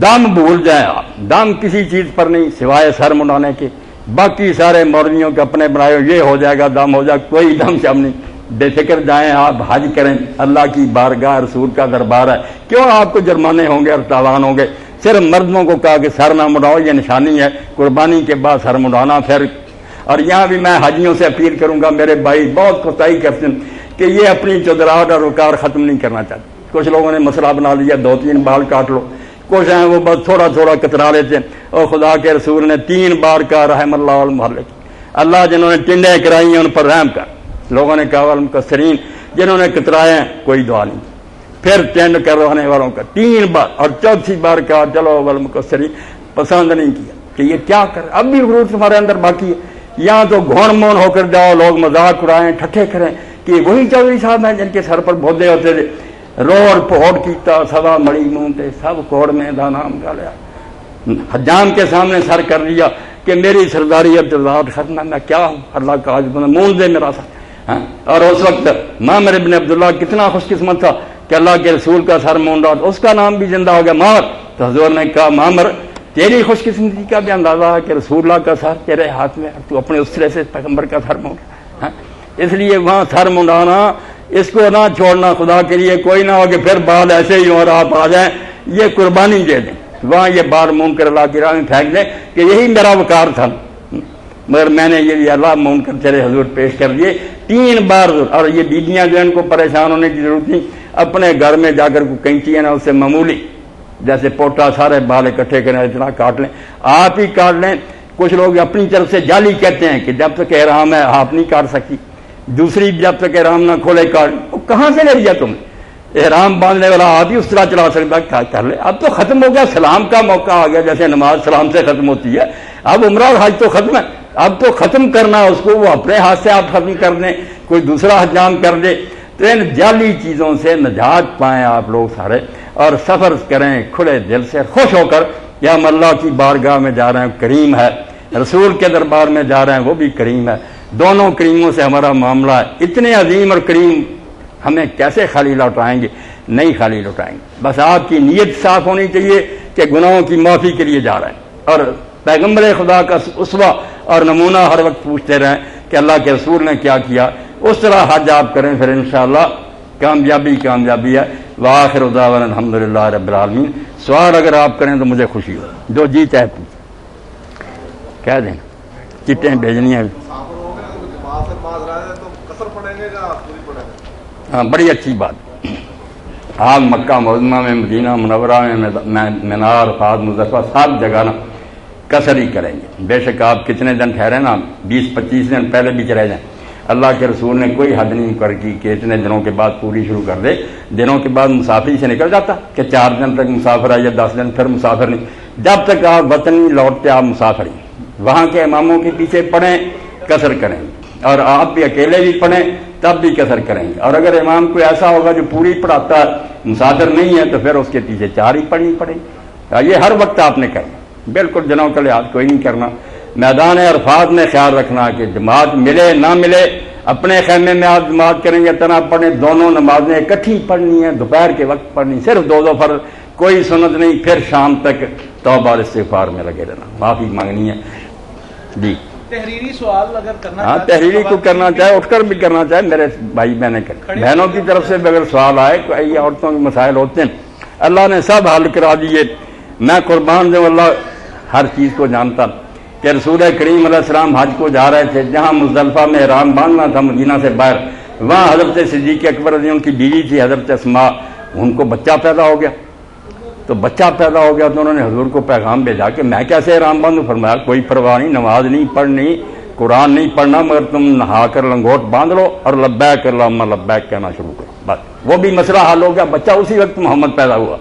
دم بھول جائیں آپ، دم کسی چیز پر نہیں سوائے سر منڈانے کے، باقی سارے مولویوں کے اپنے بنائے یہ ہو جائے گا، دم ہو جائے، کوئی دم شم نہیں، بے فکر جائیں آپ، حج کریں، اللہ کی بارگاہ رسول کا دربار ہے، کیوں آپ کو جرمانے ہوں گے اور تاوان ہوں گے؟ صرف مردوں کو کہا کہ سر نہ منڈاؤ، یہ نشانی ہے قربانی کے بعد سر منڈانا۔ پھر اور یہاں بھی میں حاجیوں سے اپیل کروں گا، میرے بھائی بہت کوتاہی کرتے ہیں کہ یہ اپنی چودراہٹ اور وقار ختم نہیں کرنا چاہتے۔ کچھ لوگوں نے مسئلہ بنا لیا 2-3 بال کاٹ لو، کچھ ہیں وہ بس تھوڑا تھوڑا کترا لیتے ہیں، اور خدا کے رسول نے 3 بار کہا رحم اللہ المحلق، اللہ جنہوں نے ٹنڈے کرائی ہیں ان پر رحم کر۔ لوگوں نے کہا والمکسرین، جنہوں نے کترائے ہیں کوئی دعا نہیں۔ پھر ٹینڈ کروانے والوں کا 3 بار، اور چوتھی بار کہا چلو والمکسرین، پسند نہیں کیا کہ یہ کیا کر، اب بھی غرور تمہارے اندر باقی ہے۔ یہاں تو گھون مون ہو کر جاؤ، لوگ مذاق اڑائیں، ٹھٹھے کریں کہ وہی چودھری صاحب ہیں جن کے سر پر بودے ہوتے تھے، روڑ پھوڑ کیتا سوا مڑی مونتے سب کوڑ میں دا نام گالیا، حجام کے سامنے سر کر لیا کہ میری سرداری اب ذات ختم ہے، میں کیا ہوں، اللہ کا عاجز بندہ، مون دے میرا سر۔ اور اس وقت معمر ابن عبداللہ کتنا خوش قسمت تھا کہ اللہ کے رسول کا سر مون رہا، اس کا نام بھی زندہ ہو گیا معمر۔ تو حضور نے کہا معمر تیری خوش قسمتی کا بھی اندازہ ہے کہ رسول اللہ کا سر تیرے ہاتھ میں، تو اپنے اس طرح سے پیغمبر کا سر مونڈ۔ اس لیے وہاں سر منڈانا، اس کو نہ چھوڑنا خدا کے لیے، کوئی نہ ہو کہ پھر بال ایسے ہی اور آپ آ جائیں، یہ قربانی دے دیں، وہاں یہ بال مون کر اللہ کی راہ میں پھینک دیں کہ یہی میرا وقار تھا، مگر میں نے یہ اللہ مون کر تیرے حضور پیش کر دیے 3 بار۔ اور یہ بیویاں جو ان کو پریشان ہونے کی ضرورت نہیں، اپنے گھر میں جا کر کوئی کینچی ہے نا اس سے معمولی جیسے پوٹا سارے بال اکٹھے کریں اتنا کاٹ لیں، آپ ہی کاٹ لیں۔ کچھ لوگ اپنی طرف سے جعلی کہتے ہیں کہ جب تک احرام ہے آپ نہیں کاٹ سکتی، دوسری جب تک احرام نہ کھولے کاٹ، کہاں سے لے لیا تم؟ احرام باندھنے والا آدمی اس طرح چلا سکتا، کیا کر لے؟ اب تو ختم ہو گیا، سلام کا موقع آ گیا، جیسے نماز سلام سے ختم ہوتی ہے، اب عمرہ اور حج تو ختم ہے، اب تو ختم کرنا ہے اس کو، وہ اپنے ہاتھ سے آپ ختم کر دیں، کوئی دوسرا حجام کر دے۔ تو ان جعلی چیزوں سے نجات پائیں آپ لوگ سارے، اور سفر کریں کھلے دل سے، خوش ہو کر کہ ہم اللہ کی بارگاہ میں جا رہے ہیں، کریم ہے، رسول کے دربار میں جا رہے ہیں، وہ بھی کریم ہے، دونوں کریموں سے ہمارا معاملہ ہے، اتنے عظیم اور کریم ہمیں کیسے خالی لوٹائیں گے؟ نہیں خالی لوٹائیں گے، بس آپ کی نیت صاف ہونی چاہیے کہ گناہوں کی معافی کے لیے جا رہے ہیں، اور پیغمبر خدا کا اسوہ اور نمونہ ہر وقت پوچھتے رہیں کہ اللہ کے رسول نے کیا کیا، اس طرح حج آپ کریں، پھر انشاءاللہ کامیابی ہے۔ وآخر دعوانا الحمدللہ رب العالمین۔ سوال اگر آپ کریں تو مجھے خوشی ہو، جو جی چاہے پوچھ کہہ دیں، چٹیں بھیجنی ہیں۔ ہاں بڑی اچھی بات، آپ مکہ معظمہ میں، مدینہ منورہ میں، مینا، عرفات، مزدلفہ، سب جگہ نا قصر ہی کریں گے، بے شک آپ کتنے دن ٹھہرے نا، 20-25 دن پہلے بھی چلے جائیں، اللہ کے رسول نے کوئی حد نہیں کر کی کہ اتنے دنوں کے بعد پوری شروع کر دے، دنوں کے بعد مسافری سے نکل جاتا کہ 4 دن تک مسافر ہے یا 10 دن پھر مسافر نہیں، جب تک آپ وطن نہیں لوٹتے آپ مسافر ہی، وہاں کے اماموں کے پیچھے پڑھیں قصر کریں گے، اور آپ بھی اکیلے بھی پڑھیں تب بھی قصر کریں گے، اور اگر امام کوئی ایسا ہوگا جو پوری پڑھاتا ہے مسافر نہیں ہے تو پھر اس کے پیچھے 4 ہی پڑھنی پڑیں گی۔ یہ ہر وقت آپ نے کرنا، بالکل دنوں کا لحاظ کوئی نہیں کرنا۔ میدان عرفات میں خیال رکھنا کہ جماعت ملے نہ ملے، اپنے خیمے میں آپ جماعت کریں گے تنا پڑھیں، دونوں نمازیں اکٹھی پڑھنی ہیں، دوپہر کے وقت پڑھنی، صرف 2 فرض، کوئی سنت نہیں، پھر شام تک توبہ اور استغفار میں لگے رہنا، معافی مانگنی ہے۔ جی تحریری سوال اگر کرنا ہاں تحریری کو کرنا چاہے، اٹھ کر بھی کرنا چاہے، میرے بھائی بہنیں کریں، بہنوں کی طرف سے بھی اگر سوال آئے تو یہ عورتوں کے مسائل ہوتے ہیں، اللہ نے سب حل کرا دیے، میں قربان دوں اللہ ہر چیز کو جانتا کہ رسول کریم علیہ السلام حج کو جا رہے تھے، جہاں مزدلفہ میں احرام باندھنا تھا مدینہ سے باہر، وہاں حضرت صدیق اکبر رضی ان کی بیوی تھی حضرت اسماء، ان کو بچہ پیدا ہو گیا، تو انہوں نے حضور کو پیغام بھیجا کہ میں کیسے احرام باندھوں؟ فرمایا کوئی پرواہ نہیں، نماز نہیں پڑھنی، قرآن نہیں پڑھنا، مگر تم نہا کر لنگوٹ باندھ لو اور لبیک اللہم لبیک کہنا شروع کرو، بس وہ بھی مسئلہ حل ہو گیا، بچہ اسی وقت محمد پیدا ہوا۔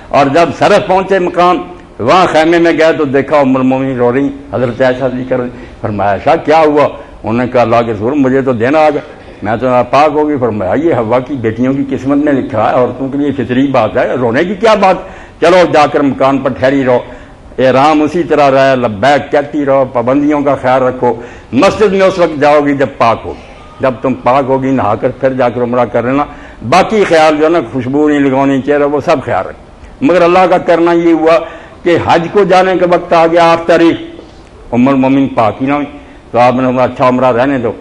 اور جب سرف پہنچے مقام، وہاں خیمے میں گئے تو دیکھا ام المومنین رو رہی، حضرت عائشہ ذکر رہی، فرمایا عائشہ کیا ہوا؟ انہوں نے کہا اللہ کے رسول مجھے تو دینا آ گیا، میں تو پاک ہوگی۔ فرمایا یہ حوا کی بیٹیوں کی قسمت میں لکھا ہے، عورتوں کے لیے فطری بات ہے، رونے کی کیا بات، چلو جا کر مکان پر ٹھہری رہو، احرام اسی طرح رہے، لبیک کہتی رہو، پابندیوں کا خیال رکھو، مسجد میں اس وقت جاؤ گی جب پاک ہوگی، جب تم پاک ہوگی نہا کر پھر جا کر عمرہ کر لینا، باقی خیال جو ہے نا خوشبو نہیں لگانی چہرہ وہ سب خیال رکھو۔ مگر اللہ کا کرنا یہ ہوا کہ حج کو جانے کے وقت آ گیا 8 تاریخ، ام المومنین پاک ہی نہ ہوئی، تو آپ نے اچھا عمرہ رہنے دو،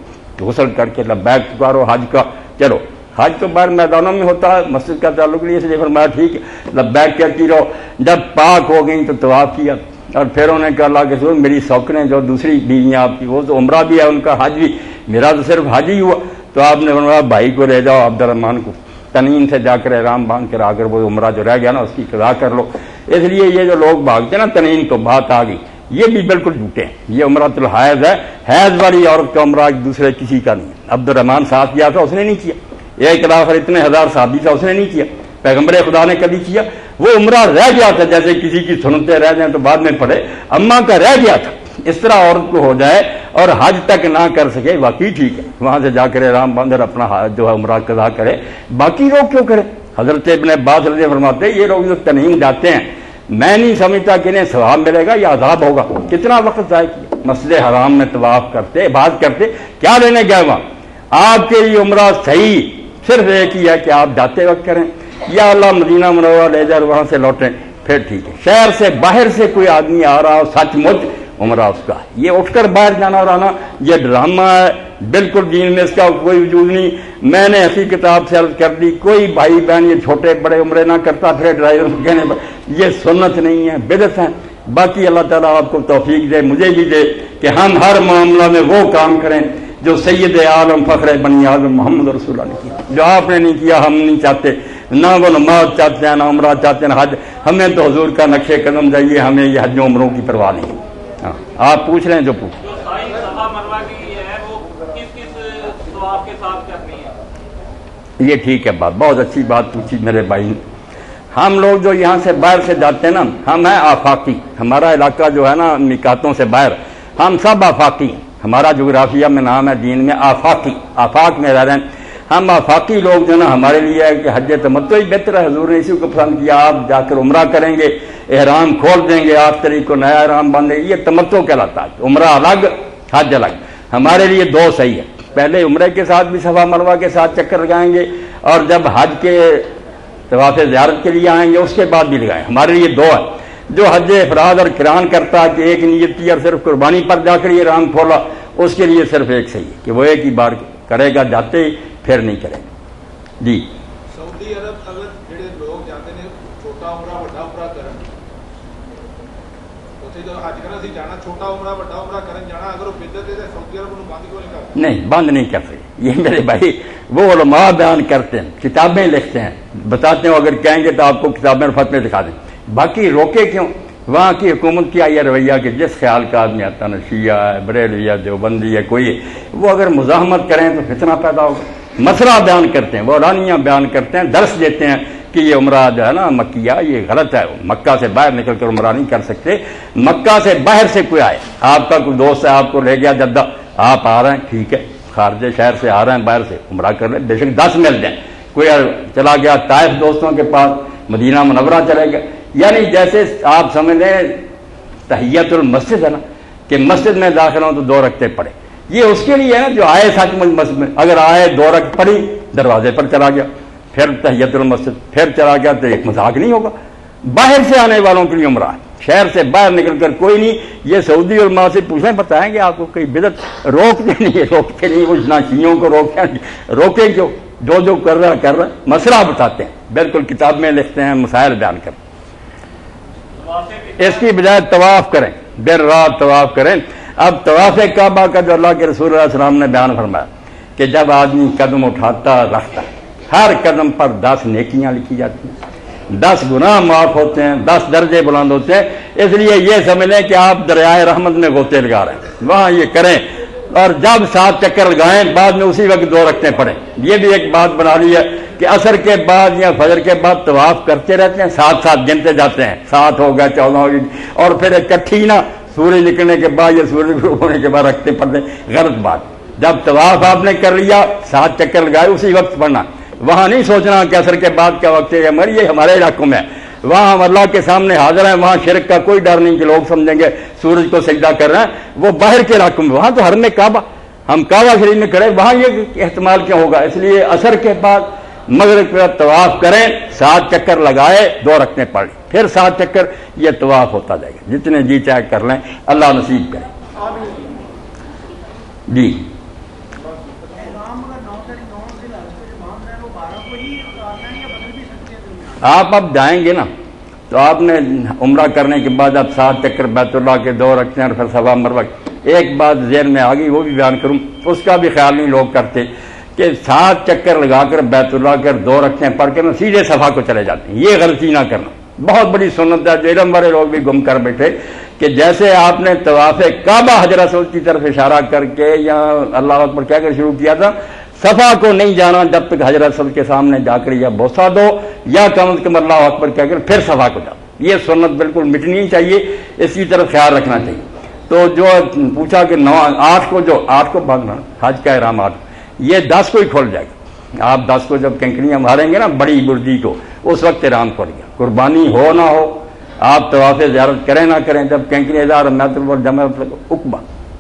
غسل کر کے لبیک پکارو حج کا، چلو حج تو باہر میدانوں میں ہوتا ہے، مسجد کا تعلق نہیں، اس لیے فرمایا ٹھیک ہے لبیک کہتی رہو۔ جب پاک ہو گئیں تو طواف کیا، اور پھر انہوں نے کہا اللہ کے رسول میری سوکنیں جو دوسری بیویاں آپ کی وہ تو عمرہ بھی ہے ان کا حج بھی، میرا تو صرف حج ہی ہوا، تو آپ نے فرمایا بھائی کو لے جاؤ عبد الرحمن کو، تنین سے جا کر احرام باندھ کر آ کر وہ عمرہ جو رہ گیا نا اس کی قضا کر لو۔ اس لیے یہ جو لوگ بھاگتے ہیں نا تنین تو بات آ گئی، یہ بھی بالکل جھوٹے ہیں، یہ عمرۃ الحیض ہے، حیض والی عورت کا عمرہ ایک دوسرے کسی کا نہیں ہے۔ عبد الرحمن ساتھ گیا تھا اس نے نہیں کیا، ایک لاکھ اور اتنے ہزار صحابی تھا اس نے نہیں کیا، پیغمبر خدا نے کبھی کیا؟ وہ عمرہ رہ گیا تھا، جیسے کسی کی سنتیں رہ جائیں تو بعد میں پڑھے، اماں کا رہ گیا تھا، اس طرح عورت کو ہو جائے اور حج تک نہ کر سکے واقعی ٹھیک ہے، وہاں سے جا کر احرام باندھ اپنا جو ہے عمرہ قضا کرے، باقی لوگ کیوں کرے؟ حضرت ابن عباس رضی اللہ عنہ فرماتے ہیں یہ لوگ جو تنعیم جاتے ہیں میں نہیں سمجھتا کہ انہیں ثواب ملے گا یا عذاب ہوگا، کتنا وقت ضائع کیا، مسجد حرام میں طواف کرتے عبادت کرتے، کیا لینے گئے وہاں؟ آپ کے لیے عمرہ صحیح صرف ایک ہی ہے کہ آپ جاتے وقت کریں، یا اللہ مدینہ منورہ لے جائے وہاں سے لوٹیں پھر ٹھیک ہے۔ شہر سے باہر سے کوئی آدمی آ رہا ہو سچ مچ عمرہ اس کا، یہ اٹھ کر باہر جانا اور آنا یہ ڈرامہ ہے، بالکل دین میں اس کا کوئی وجود نہیں۔ میں نے ایسی کتاب سے عرض کر دی کوئی بھائی بہن یہ چھوٹے بڑے عمرے نہ کرتا پھر ڈرائیور کہنے پر یہ سنت نہیں ہے، بدعت ہے۔ باقی اللہ تعالیٰ آپ کو توفیق دے، مجھے بھی دے کہ ہم ہر معاملہ میں وہ کام کریں جو سید عالم فخر بنی آدم محمد رسول اللہ نے کیا، جو آپ نے نہیں کیا ہم نہیں چاہتے، نہ وہ نماز چاہتے ہیں نہ عمرہ چاہتے ہیں نہ حج، ہمیں تو حضور کا نقش قدم چاہیے، ہمیں یہ حج و عمروں کی پرواہ نہیں۔ آپ پوچھ لیں جو پوچھ یہ ٹھیک ہے بات، بہت اچھی بات پوچھی میرے بھائی نے۔ ہم لوگ جو یہاں سے باہر سے جاتے ہیں نا، ہم ہیں آفاقی، ہمارا علاقہ جو ہے نا میقاتوں سے باہر، ہم سب آفاقی ہیں۔ ہمارا جغرافیہ میں نام ہے دین میں آفاقی، آفاق میں رہ رہے ہیں ہم آفاقی لوگ جو نا، ہمارے لیے ہے کہ حج تمتع ہی بہتر ہے۔ حضور نے اسی کو پسند کیا، آپ جا کر عمرہ کریں گے، احرام کھول دیں گے، 8 تاریخ کو نیا احرام باندھیں گے، یہ تمتع کہلاتا ہے۔ عمرہ الگ، حج الگ، ہمارے لیے دو صحیح ہے۔ پہلے عمرے کے ساتھ بھی صفا مروہ کے ساتھ چکر لگائیں گے، اور جب حج کے طواف زیارت کے لیے آئیں گے اس کے بعد بھی لگائیں۔ ہمارے لیے دو ہے۔ جو حج افراد اور قران کرتا ہے کہ ایک نیت کی اور صرف قربانی پر جا کر یہ احرام کھولا، اس کے لیے صرف ایک صحیح ہے کہ وہ ایک ہی بار کرے گا جاتے ہی، پھر نہیں کرے گا۔ جی سعودی عرب اگر جڑے لوگ جاتے ہیں چھوٹا عمرہ بڑا عمرہ کرن، اسے جو حج کرنا سی جانا چھوٹا عمرہ بڑا عمرہ کرن جانا، اگر وہ بدعت ہے تو سعودی عرب انہوں بند کیوں نہیں کرتے؟ نہیں، بند نہیں کر سکتے۔ یہ میرے بھائی وہ علماء بیان کرتے ہیں، کتابیں لکھتے ہیں، بتاتے ہیں، اگر کہیں گے تو آپ کو کتابیں فتوے دکھا دیں۔ باقی روکے کیوں؟ وہاں کی حکومت کی آئی رویہ کہ جس خیال کا آدمی آتا نا، شیعہ ہے، بریلوی ہے، دیوبندی ہے، کوئی ہے، وہ اگر مزاحمت کریں تو فتنہ پیدا ہوگا۔ مسئلہ بیان کرتے ہیں، وہ اعلانیہ بیان کرتے ہیں، درس دیتے ہیں کہ یہ عمرہ جو ہے نا مکیہ، یہ غلط ہے، مکہ سے باہر نکل کر عمرہ نہیں کر سکتے۔ مکہ سے باہر سے کوئی آئے، آپ کا کوئی دوست ہے، آپ کو لے گیا جدہ، آپ آ رہے ہیں، ٹھیک ہے، خارج شہر سے آ رہے ہیں، باہر سے عمرہ کر لیں، بے شک 10 مل جائیں۔ کوئی چلا گیا طائف دوستوں کے پاس، مدینہ منورہ چلے گیا، یعنی جیسے آپ سمجھ لیں تحیت المسجد ہے نا، کہ مسجد میں داخل ہوں تو 2 رکعتیں پڑھے، یہ اس کے لیے ہے نا جو آئے سچ مچ مسجد میں، اگر آئے 2 رکعت پڑھی، دروازے پر چلا گیا، پھر تحیت المسجد، پھر چلا گیا، تو ایک مذاق نہیں ہوگا۔ باہر سے آنے والوں کے لیے عمرہ ہے، شہر سے باہر نکل کر کوئی نہیں۔ یہ سعودی علماء سے پوچھیں، بتائیں گے آپ کو کوئی بدعت روکتے نہیں ہے، روکتے نہیں، وہ نہ شیعوں کو روکیں کیوں؟ جو کر رہا مسئلہ بتاتے ہیں، بالکل کتاب میں لکھتے ہیں، مسائل بیان کرتے ہیں۔ اس کی بجائے طواف کریں، دیر رات طواف کریں۔ اب طواف کعبہ کا جو اللہ کے رسول علیہ السلام نے بیان فرمایا کہ جب آدمی قدم اٹھاتا رکھتا ہے، ہر قدم پر 10 نیکیاں لکھی جاتی ہیں، 10 گناہ معاف ہوتے ہیں، 10 درجے بلند ہوتے ہیں۔ اس لیے یہ سمجھ لیں کہ آپ دریائے رحمت میں غوطے لگا رہے ہیں، وہاں یہ کریں، اور جب 7 چکر لگائیں بعد میں اسی وقت 2 رکعتیں پڑھیں۔ یہ بھی ایک بات بنا لی ہے کہ عصر کے بعد یا فجر کے بعد طواف کرتے رہتے ہیں، 7 گنتے جاتے ہیں، 7 ہو گیا، 14 ہو گئی، اور پھر اکٹھی نا سورج نکلنے کے بعد یا سورج غروب ہونے کے بعد رکھتے پڑھتے، غلط بات۔ جب طواف آپ نے کر لیا، 7 چکر لگائے، اسی وقت پڑھنا، وہاں نہیں سوچنا کہ عصر کے بعد کیا وقت ہے، مگر یہ ہمارے علاقوں میں ہے، وہاں ہم اللہ کے سامنے حاضر ہیں، وہاں شرک کا کوئی ڈر نہیں کہ لوگ سمجھیں گے سورج کو سجدہ کر رہے ہیں۔ وہ باہر کے علاقوں میں، وہاں تو حرم کعبہ، ہم کعبہ شریف میں کھڑے، وہاں یہ احتمال کیوں ہوگا؟ اس لیے عصر کے بعد مغرب کا طواف کریں، 7 چکر لگائے، 2 رکعتیں پڑھ، پھر 7 چکر، یہ طواف ہوتا جائے گا، جتنے جی چاہے کر لیں، اللہ نصیب کرے۔ جی آپ اب جائیں گے نا تو آپ نے عمرہ کرنے کے بعد اب 7 چکر بیت اللہ کے 2 رکھتے ہیں، اور پھر صفا مروہ۔ ایک بات ذہن میں آ گئی، وہ بھی بیان کروں، اس کا بھی خیال نہیں لوگ کرتے کہ 7 چکر لگا کر بیت اللہ کر 2 رکھتے ہیں پڑھ کر سیدھے صفا کو چلے جاتے ہیں۔ یہ غلطی نہ کرنا، بہت بڑی سنت ہے، جو علم والے لوگ بھی گم کر بیٹھے کہ جیسے آپ نے طواف کعبہ حجر اسود کی طرف اشارہ کر کے یا اللہ اکبر کہہ کر شروع کیا تھا، صفا کو نہیں جانا جب تک حجر اسود کے سامنے جا کر یا بوسہ دو یا کم از کم اللہ اکبر کہہ کر پھر صفا کو جاؤ۔ یہ سنت بالکل مٹنی چاہیے، اس کی طرف خیال رکھنا چاہیے۔ تو جو پوچھا کہ 8 کو، جو 8 کو باندھنا حج کا احرام 8، یہ 10 کو ہی کھول جائے گا۔ آپ 10 کو جب کنکریاں ماریں گے نا بڑی بردی کو، اس وقت احرام کھول گیا، قربانی ہو نہ ہو، آپ طواف زیارت کریں نہ کریں، جب کنکریاں جمع اقبا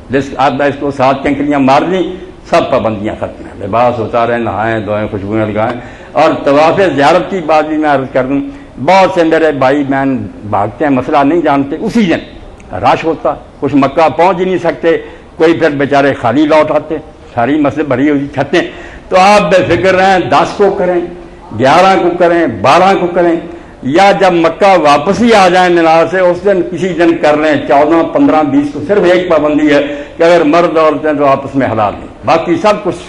جس آپ اس کو 7 کنکریاں مار دیں، سب پابندیاں ختم ہیں، لباس اتاریں، نہائیں دھوئیں، خوشبوئیں لگائیں۔ اور طواف زیارت کی بات بھی میں عرض کر دوں، بہت سے میرے بھائی بہن بھاگتے ہیں، مسئلہ نہیں جانتے، اسی دن رش ہوتا، کچھ مکہ پہنچ ہی نہیں سکتے، کوئی پھر بیچارے خالی لوٹ آتے، ساری مسجد بھری ہوئی چھتیں۔ تو آپ بے فکر رہیں، 10 کو کریں، 11 کو کریں، 12 کو کریں، یا جب مکہ واپس ہی آ جائیں مینا سے اس دن کسی دن کر لیں، 14، 15، 20 کو۔ صرف ایک پابندی ہے کہ اگر مرد عورتیں تو آپس میں حلال نہیں، باقی سب کچھ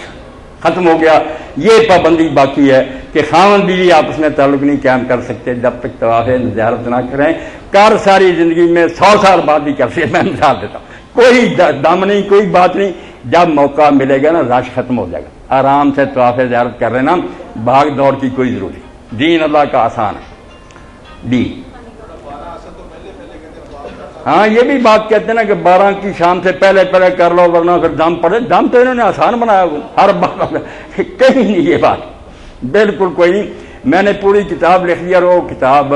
ختم ہو گیا۔ یہ پابندی باقی ہے کہ خاوند بیوی آپس میں تعلق نہیں قائم کر سکتے جب تک طواف زیارت نہ کریں۔ کر ساری زندگی میں 100 سال بعد بھی کر سکتے، میں مثال دیتا ہوں، کوئی دم نہیں، کوئی بات نہیں، جب موقع ملے گا نا رش ختم ہو جائے گا۔ آرام سے طواف زیارت کر لینا، بھاگ دوڑ کی کوئی ضرورت نہیں، دین اللہ کا آسان ہے دین۔ 12 اصل تو پہلے کہتے ہیں دعا۔ ہاں یہ بھی بات کہتے ہیں نا کہ 12 کی شام سے پہلے کر لو ورنہ پھر دم پڑے، دم تو انہوں نے آسان بنایا ہوا ہر بات، کہیں نہیں یہ بات، بالکل کوئی نہیں۔ میں نے پوری کتاب لکھ لی اور وہ کتاب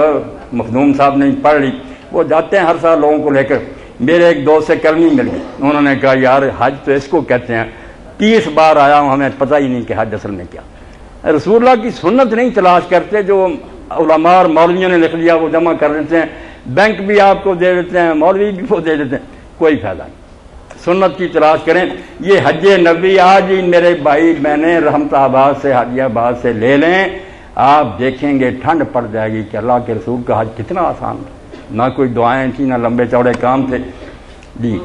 مخدوم صاحب نے پڑھ لی، وہ جاتے ہیں ہر سال لوگوں کو لے کر، میرے ایک دوست سے کلمی مل گئی، انہوں نے کہا یار حج تو اس کو کہتے ہیں، 30 بار آیا ہوں ہمیں پتہ ہی نہیں کہ حج اصل میں کیا۔ رسول اللہ کی سنت نہیں تلاش کرتے، جو علماء اور مولویوں نے لکھ لیا وہ جمع کر دیتے ہیں، بینک بھی آپ کو دے دیتے ہیں، مولوی بھی وہ دے دیتے ہیں، کوئی فائدہ نہیں۔ سنت کی تلاش کریں۔ یہ حج نبی آج ہی میرے بھائی میں نے رحمت آباد سے حاجی آباد سے لے لیں، آپ دیکھیں گے ٹھنڈ پڑ جائے گی کہ اللہ کے رسول کا حج کتنا آسان تھا، نہ کوئی دعائیں تھیں نہ لمبے چوڑے کام تھے جی۔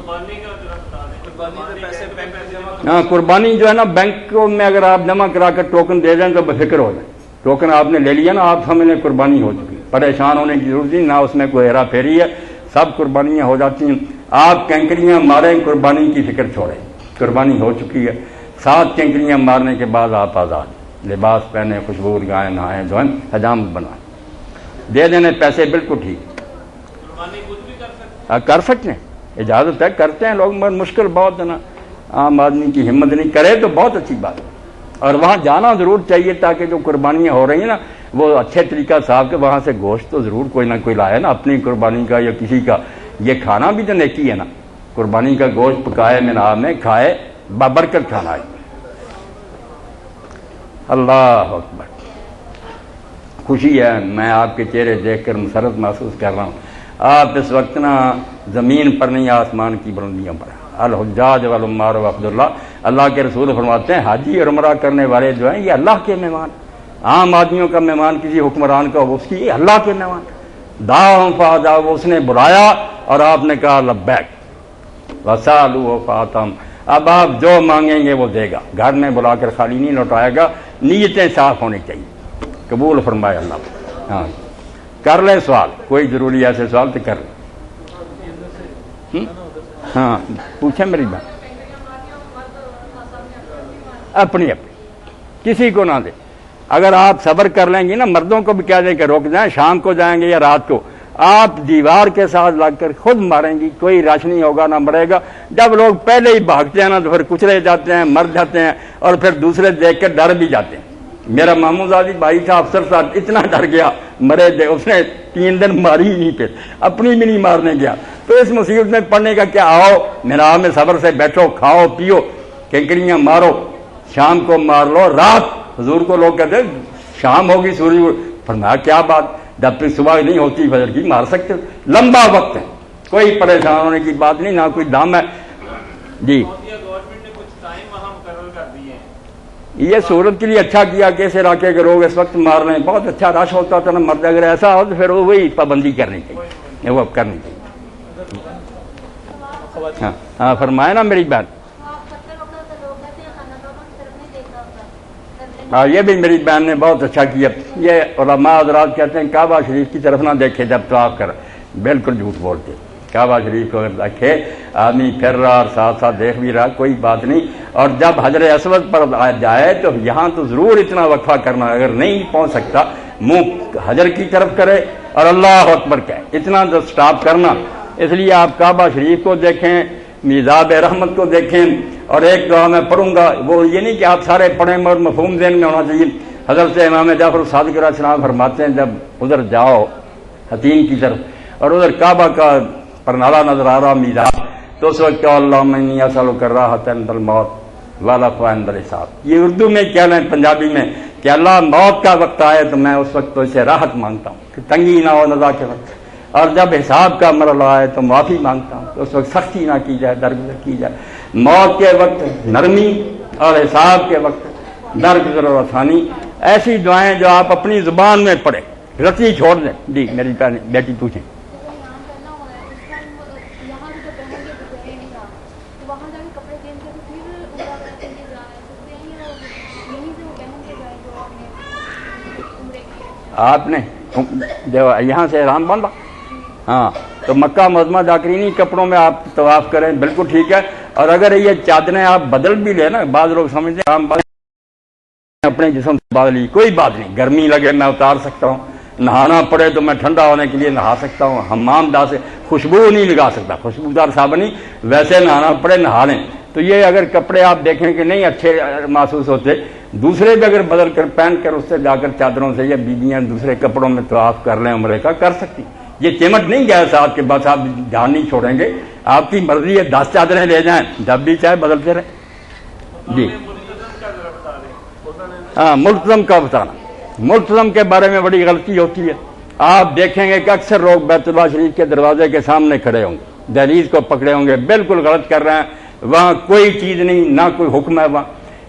ہاں قربانی جو ہے نا بینک میں اگر آپ جمع کرا کر ٹوکن دے دیں تو بے فکر ہو جائیں، ٹوکن آپ نے لے لیا نا آپ سمجھ لیں قربانی ہو چکی، پریشان ہونے کی ضرورت نہیں، نہ اس میں کوئی ہیرا پھیری ہے، سب قربانیاں ہو جاتی ہیں۔ آپ کینکریاں ماریں قربانی کی فکر چھوڑیں، قربانی ہو چکی ہے، 7 کینکریاں مارنے کے بعد آپ آزاد، لباس پہنے، خوشبو لگائیں، نہائیں دھوئیں، حجام بنائیں، دے دینے پیسے بالکل ٹھیک، کر سکتے ہیں، اجازت ہے، کرتے ہیں لوگ، مگر مشکل بہت ہے نا، عام آدمی کی ہمت نہیں، کرے تو بہت اچھی بات ہے، اور وہاں جانا ضرور چاہیے تاکہ جو قربانیاں ہو رہی ہیں نا وہ اچھے طریقہ صاحب کے وہاں سے گوشت تو ضرور کوئی نہ کوئی لائے نا، اپنی قربانی کا یا کسی کا، یہ کھانا بھی تو نیکی ہے نا، قربانی کا گوشت پکائے مناب میں کھائے، بابرکت کھانا ہے۔ اللہ اکبر، خوشی ہے، میں آپ کے چہرے دیکھ کر مسرت محسوس کر رہا ہوں، آپ اس وقت نا زمین پر نہیں آسمان کی بلندیوں پر۔ الحجاج والعمار وعبداللہ، اللہ کے رسول فرماتے ہیں حاجی اور عمرہ کرنے والے جو ہیں یہ اللہ کے مہمان، عام آدمیوں کا مہمان کسی حکمران کا اس کی، اللہ کے مہمان، دعوہم فاجابوا، اس نے بلایا اور آپ نے کہا لبیک وسالوا فاتم، اب آپ جو مانگیں گے وہ دے گا، گھر میں بلا کر خالی نہیں لوٹائے گا، نیتیں صاف ہونی چاہیے، قبول فرمائے اللہ۔ ہاں کر لیں سوال، کوئی ضروری ایسے سوال تو کر لیں۔ ہاں پوچھیں میری بات، اپنی کسی کو نہ دے، اگر آپ صبر کر لیں گے نا، مردوں کو بھی کہہ دیں کہ روک جائیں، شام کو جائیں گے یا رات کو، آپ دیوار کے ساتھ لگ کر خود ماریں گی، کوئی رش نہیں ہوگا نہ مرے گا۔ جب لوگ پہلے ہی بھاگتے ہیں نا تو پھر کچلے جاتے ہیں، مر جاتے ہیں، اور پھر دوسرے دیکھ کر ڈر بھی جاتے ہیں۔ میرا ماموں زادی بھائی تھا افسر صاحب، اتنا ڈر گیا مرے دے، اس نے 3 دن ماری ہی نہیں، پھر اپنی بھی نہیں مارنے گیا۔ تو اس مصیبت میں پڑنے کا کیا، آؤ میرا میں صبر سے بیٹھو، کھاؤ پیو، کنکریاں مارو، شام کو مار لو، رات حضور کو لوگ کہتے ہیں شام ہوگی سورج، فرمایا کیا بات، جب تک صبح نہیں ہوتی فجر کی مار سکتے، لمبا وقت ہے، کوئی پریشان ہونے کی بات نہیں، نہ کوئی دم ہے جی۔ یہ صورت کے لیے اچھا کیا کہ اس علاقے کے لوگ اس وقت مار رہے ہیں، بہت اچھا رش ہوتا تھا نا، مرد اگر ایسا ہو تو پھر وہی پابندی کرنی چاہیے، وہ کرنی چاہیے۔ ہاں فرمائے نا میری بات، ہاں یہ بھی میری بہن نے بہت اچھا کیا۔ یہ علماء حضرات کہتے ہیں کعبہ شریف کی طرف نہ دیکھے جب طواف کر، بالکل جھوٹ بولتے، کعبہ شریف کو اگر دیکھے آدمی پھر رہا اور ساتھ ساتھ دیکھ بھی رہا کوئی بات نہیں، اور جب حجر اسود پر جائے تو یہاں تو ضرور اتنا وقفہ کرنا، اگر نہیں پہنچ سکتا منہ حجر کی طرف کرے اور اللہ اکبر کہے، اتنا تو سٹاپ کرنا۔ اس لیے آپ کعبہ شریف کو دیکھیں، میزاب رحمت کو دیکھیں، اور ایک دعا میں پڑھوں گا، وہ یہ نہیں کہ آپ سارے پڑھیں مگر مفہوم ذہن میں ہونا چاہیے۔ حضرت امام جعفر صادق علیہ السلام فرماتے ہیں جب ادھر جاؤ حتیم کی طرف اور ادھر کعبہ کا پرنالہ نظر آ رہا میزاب، تو اس وقت اللہم انی اسألک الراحۃ عند الموت والعفو عند الحساب، یہ اردو میں کیا لیں پنجابی میں کہ اللہ موت کا وقت آئے تو میں اس وقت تو اسے راحت مانگتا ہوں کہ تنگی نہ ہو نزا کے وقت، اور جب حساب کا مرحلہ آئے تو معافی مانگتا ہوں تو اس وقت سختی نہ کی جائے، درگزر کی جائے۔ موت کے وقت نرمی اور حساب کے وقت درگزر اور آسانی، ایسی دعائیں جو آپ اپنی زبان میں پڑھیں، رتی چھوڑ دیں۔ جی میری بیٹی پوچھیں۔ آپ نے جو یہاں سے احرام باندھا، ہاں تو مکہ معظمہ جاکرینی کپڑوں میں آپ طواف کریں، بالکل ٹھیک ہے، اور اگر یہ چادریں آپ بدل بھی لیں نا، بعض لوگ سمجھتے ہیں اپنے جسم سے بات لی، کوئی بات نہیں، گرمی لگے میں اتار سکتا ہوں، نہانا پڑے تو میں ٹھنڈا ہونے کے لیے نہا سکتا ہوں، حمام دار سے خوشبو نہیں لگا سکتا، خوشبودار صابن نہیں، ویسے نہانا پڑے نہا لیں۔ تو یہ اگر کپڑے آپ دیکھیں کہ نہیں اچھے محسوس ہوتے، دوسرے بھی اگر بدل کر پہن کر اس سے جا کر چادروں سے یا بیویاں دوسرے کپڑوں میں طواف کر لیں عمرے کا، کر سکتی۔ یہ چمٹ نہیں گیا صاحب کے بس آپ دھیان نہیں چھوڑیں گے، آپ کی مرضی ہے 10 چادریں لے جائیں، جب بھی چاہے بدلتے رہیں۔ جی ہاں، ملتزم کا بتانا، ملتزم کے بارے میں بڑی غلطی ہوتی ہے۔ آپ دیکھیں گے کہ اکثر لوگ بیت اللہ شریف کے دروازے کے سامنے کھڑے ہوں گے، دہلیز کو پکڑے ہوں گے، بالکل غلط کر رہے ہیں، وہاں کوئی چیز نہیں، نہ کوئی حکم ہے وہاں۔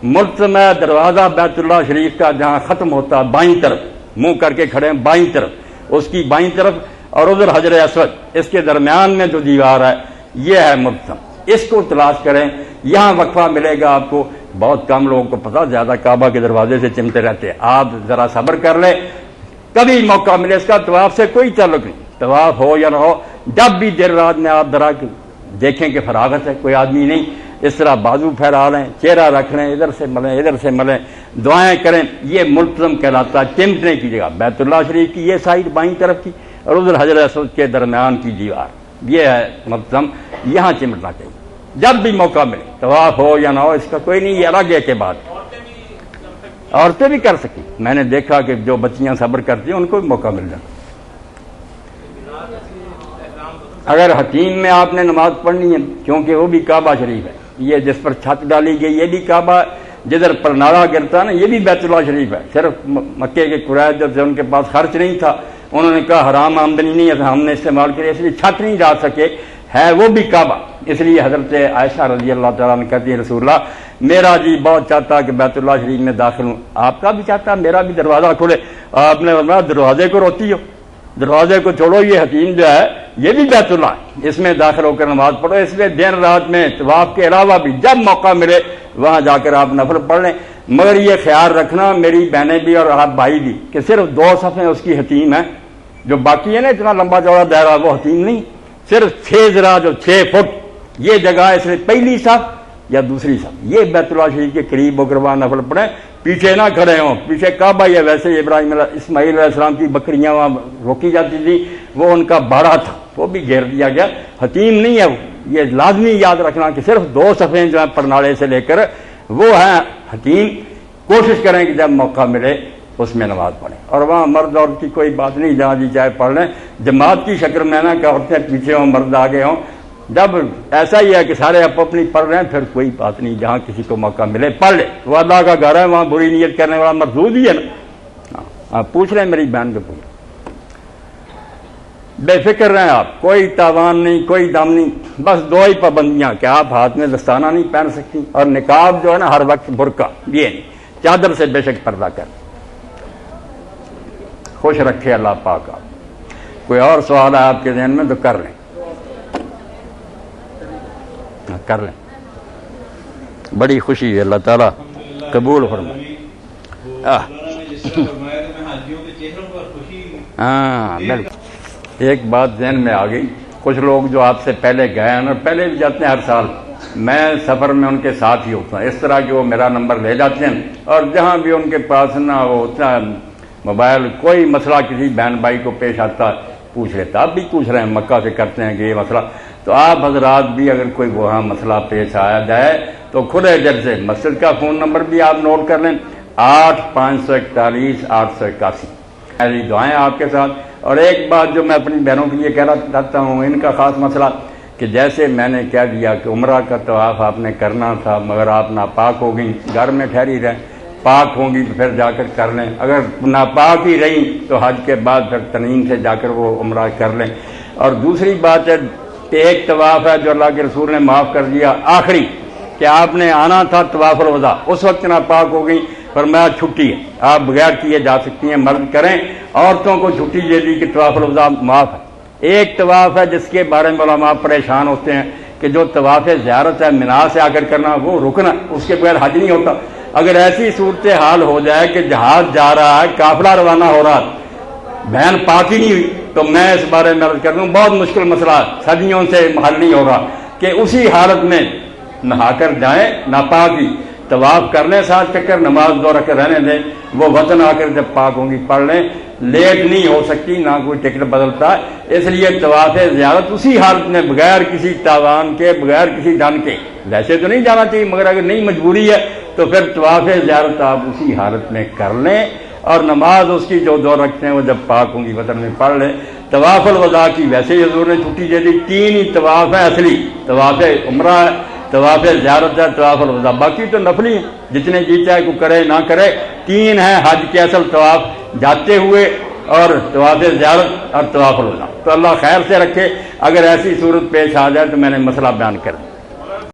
ملتزم ہے دروازہ بیت اللہ شریف کا جہاں ختم ہوتا ہے بائیں طرف، منہ کر کے کھڑے ہیں بائیں طرف، اس کی بائیں طرف اور ادھر حجر اسود، اس کے درمیان میں جو دیوار ہے یہ ہے ملتزم، اس کو تلاش کریں، یہاں وقفہ ملے گا آپ کو۔ بہت کم لوگوں کو پتا، زیادہ کعبہ کے دروازے سے چمتے رہتے ہیں، آپ ذرا صبر کر لیں، کبھی موقع ملے، اس کا طواف سے کوئی تعلق نہیں، طواف ہو یا نہ ہو، جب بھی دیر رات میں آپ ذرا دیکھیں کہ فراغت ہے، کوئی آدمی نہیں، اس طرح بازو پھیلا لیں، چہرہ رکھ لیں، ادھر سے ملیں ادھر سے ملیں، دعائیں کریں، یہ ملتزم کہلاتا ہے۔ چمٹنے کی جگہ بیت اللہ شریف کی یہ سائڈ بائیں طرف کی اور ادھر حجر اسود کے درمیان کی دیوار، یہ ہے ملتزم، یہاں چمٹنا چاہیے جب بھی موقع ملے، طواف ہو یا نہ ہو، اس کا کوئی نہیں، یہ الگ ہے کہ بات۔ عورتیں بھی کر سکیں، میں نے دیکھا کہ جو بچیاں صبر کرتی ہیں ان کو بھی موقع مل جاتا۔ اگر حتیم میں آپ نے نماز پڑھنی ہے، کیونکہ وہ بھی کعبہ شریف ہے، یہ جس پر چھت ڈالی گئی یہ بھی کعبہ، جدھر پر نارا گرتا ہے نا یہ بھی بیت اللہ شریف ہے۔ صرف مکے کے قریش جب سے ان کے پاس خرچ نہیں تھا، انہوں نے کہا حرام آمدنی نہیں ہے، ہم نے استعمال کری، اس لیے چھت نہیں ڈال سکے، ہے وہ بھی کعبہ۔ اس لیے حضرت عائشہ رضی اللہ تعالیٰ عنہ کہتی ہے رسول اللہ میرا جی بہت چاہتا کہ بیت اللہ شریف میں داخل ہوں، آپ کا بھی چاہتا میرا بھی دروازہ کھلے۔ آپ نے فرمایا دروازے کو روتی ہو، دروازے کو چھوڑو، یہ حتیم جو ہے یہ بھی بیت اللہ ہے، اس میں داخل ہو کر نماز پڑھو۔ اس لیے دن رات میں طواف کے علاوہ بھی جب موقع ملے وہاں جا کر آپ نفل پڑھ لیں، مگر یہ خیال رکھنا میری بہنیں بھی اور آپ بھائی بھی کہ صرف 2 صفیں اس کی حتیم ہیں، جو باقی ہے نا اتنا لمبا چوڑا دائرہ وہ حتیم نہیں، صرف 6 ذرا جو 6 فٹ یہ جگہ، اس لیے پہلی صف یا دوسری صف، یہ بیت اللہ شریف کے قریب ہو کر وہاں نفل پڑھیں، پیچھے نہ کھڑے ہوں، پیچھے کعبہ ہی ہے۔ ویسے اسماعیل علیہ السلام کی بکریاں وہاں روکی جاتی تھی، وہ ان کا باڑا تھا، وہ بھی گھیر دیا گیا، حتیم نہیں ہے وہ۔ یہ لازمی یاد رکھنا کہ صرف 2 صفیں جو ہیں پرنالے سے لے کر وہ ہیں حتیم۔ کوشش کریں کہ جب موقع ملے اس میں نماز پڑھیں، اور وہاں مرد عورت کی کوئی بات نہیں، جہاں جی چاہے پڑھ لیں، جماعت کی شکل میں نہ کہ عورتیں پیچھے ہوں مرد آگے ہوں۔ جب ایسا ہی ہے کہ سارے اپنی پڑھ رہے ہیں پھر کوئی بات نہیں، جہاں کسی کو موقع ملے پڑھ لے، وہ اللہ کا گھر ہے، وہاں بری نیت کرنے والا مردود ہی ہے نا۔ ہاں پوچھ لیں میری بہن کو، پوچھ، بے فکر رہیں آپ، کوئی تاوان نہیں، کوئی دم نہیں، بس 2 ہی پابندیاں کہ آپ ہاتھ میں دستانہ نہیں پہن سکتی، اور نقاب جو ہے نا ہر وقت برقع، یہ نہیں، چادر سے بے شک پردہ کر۔ خوش رکھے اللہ پاک آپ۔ کوئی اور سوال ہے آپ کے ذہن میں تو کر لیں، کر لیں، بڑی خوشی ہے، اللہ تعالیٰ قبول فرمائے۔ ہاں بالکل، ایک بات ذہن میں آ گئی، کچھ لوگ جو آپ سے پہلے گئے ہیں اور پہلے بھی جاتے ہیں ہر سال، میں سفر میں ان کے ساتھ ہی ہوتا ہوں، اس طرح کہ وہ میرا نمبر لے جاتے ہیں، اور جہاں بھی ان کے پاس نہ وہ ہوتا ہے موبائل، کوئی مسئلہ کسی بہن بھائی کو پیش آتا ہے پوچھ لیتا، آپ بھی پوچھ رہے ہیں، مکہ سے کرتے ہیں کہ یہ مسئلہ، تو آپ حضرات بھی اگر کوئی وہاں مسئلہ پیش آیا جائے تو کھلے دل سے، مسجد کا فون نمبر بھی آپ نوٹ کر لیں، 8541 میری دعائیں آپ کے ساتھ۔ اور ایک بات جو میں اپنی بہنوں کے لیے کہنا چاہتا ہوں، ان کا خاص مسئلہ کہ جیسے میں نے کہہ دیا کہ عمرہ کا طواف آپ نے کرنا تھا مگر آپ ناپاک ہو گئیں، گھر میں ٹھہری رہیں، پاک ہوں گی تو پھر جا کر کر لیں، اگر ناپاک ہی رہیں تو حج کے بعد پھر تنعیم سے جا کر وہ عمرہ کر لیں۔ اور دوسری بات ہے کہ ایک طواف ہے جو اللہ کے رسول نے معاف کر دیا آخری، کہ آپ نے آنا تھا طواف الوداع، اس وقت ناپاک ہو گئی، فرمایا چھٹی ہے، آپ بغیر کیے جا سکتی ہیں، مرد کریں، عورتوں کو چھٹی دے دی کہ طواف الوداع معاف ہے۔ ایک طواف ہے جس کے بارے میں علماء پریشان ہوتے ہیں کہ جو طواف زیارت ہے منا سے آ کر کرنا، وہ رکن ہے، اس کے بغیر حج نہیں ہوتا۔ اگر ایسی صورتحال ہو جائے کہ جہاز جا رہا ہے، قافلہ روانہ ہو رہا ہے، بہن پاک ہی نہیں ہوئی، تو میں اس بارے میں عرض کر دوں بہت مشکل مسئلہ ہے، صدیوں سے حل نہیں ہو رہا کہ اسی حالت میں نہا کر جائیں ناپاکی، طواف کر لیں 7 چکر، نماز 2 رکعت رہنے دیں، وہ وطن آ کر جب پاک ہوں گی پڑھ لیں، لیٹ نہیں ہو سکتی، نہ کوئی ٹکٹ بدلتا، اس لیے طواف زیارت اسی حالت میں بغیر کسی تاوان کے، بغیر کسی ڈن کے، ویسے تو نہیں جانا چاہیے مگر اگر نہیں مجبوری ہے تو پھر طواف زیارت آپ اسی حالت میں کر لیں، اور نماز اس کی جو 2 رکھتے ہیں وہ جب پاک ہوں گی وطن میں پڑھ لیں۔ طواف الوداع کی ویسے ہی حضور نے چھٹی دے دی، 3 ہی طواف ہیں اصلی، طواف عمرہ ہے، طواف زیارت ہے، طواف الوداع، باقی تو نفلی ہیں، جتنے جی چاہے کو کرے نہ کرے۔ 3 ہیں حج کے اصل طواف جاتے ہوئے، اور طواف زیارت اور طواف الوداع۔ تو اللہ خیر سے رکھے، اگر ایسی صورت پیش آ جائے تو میں نے مسئلہ بیان کر دیا۔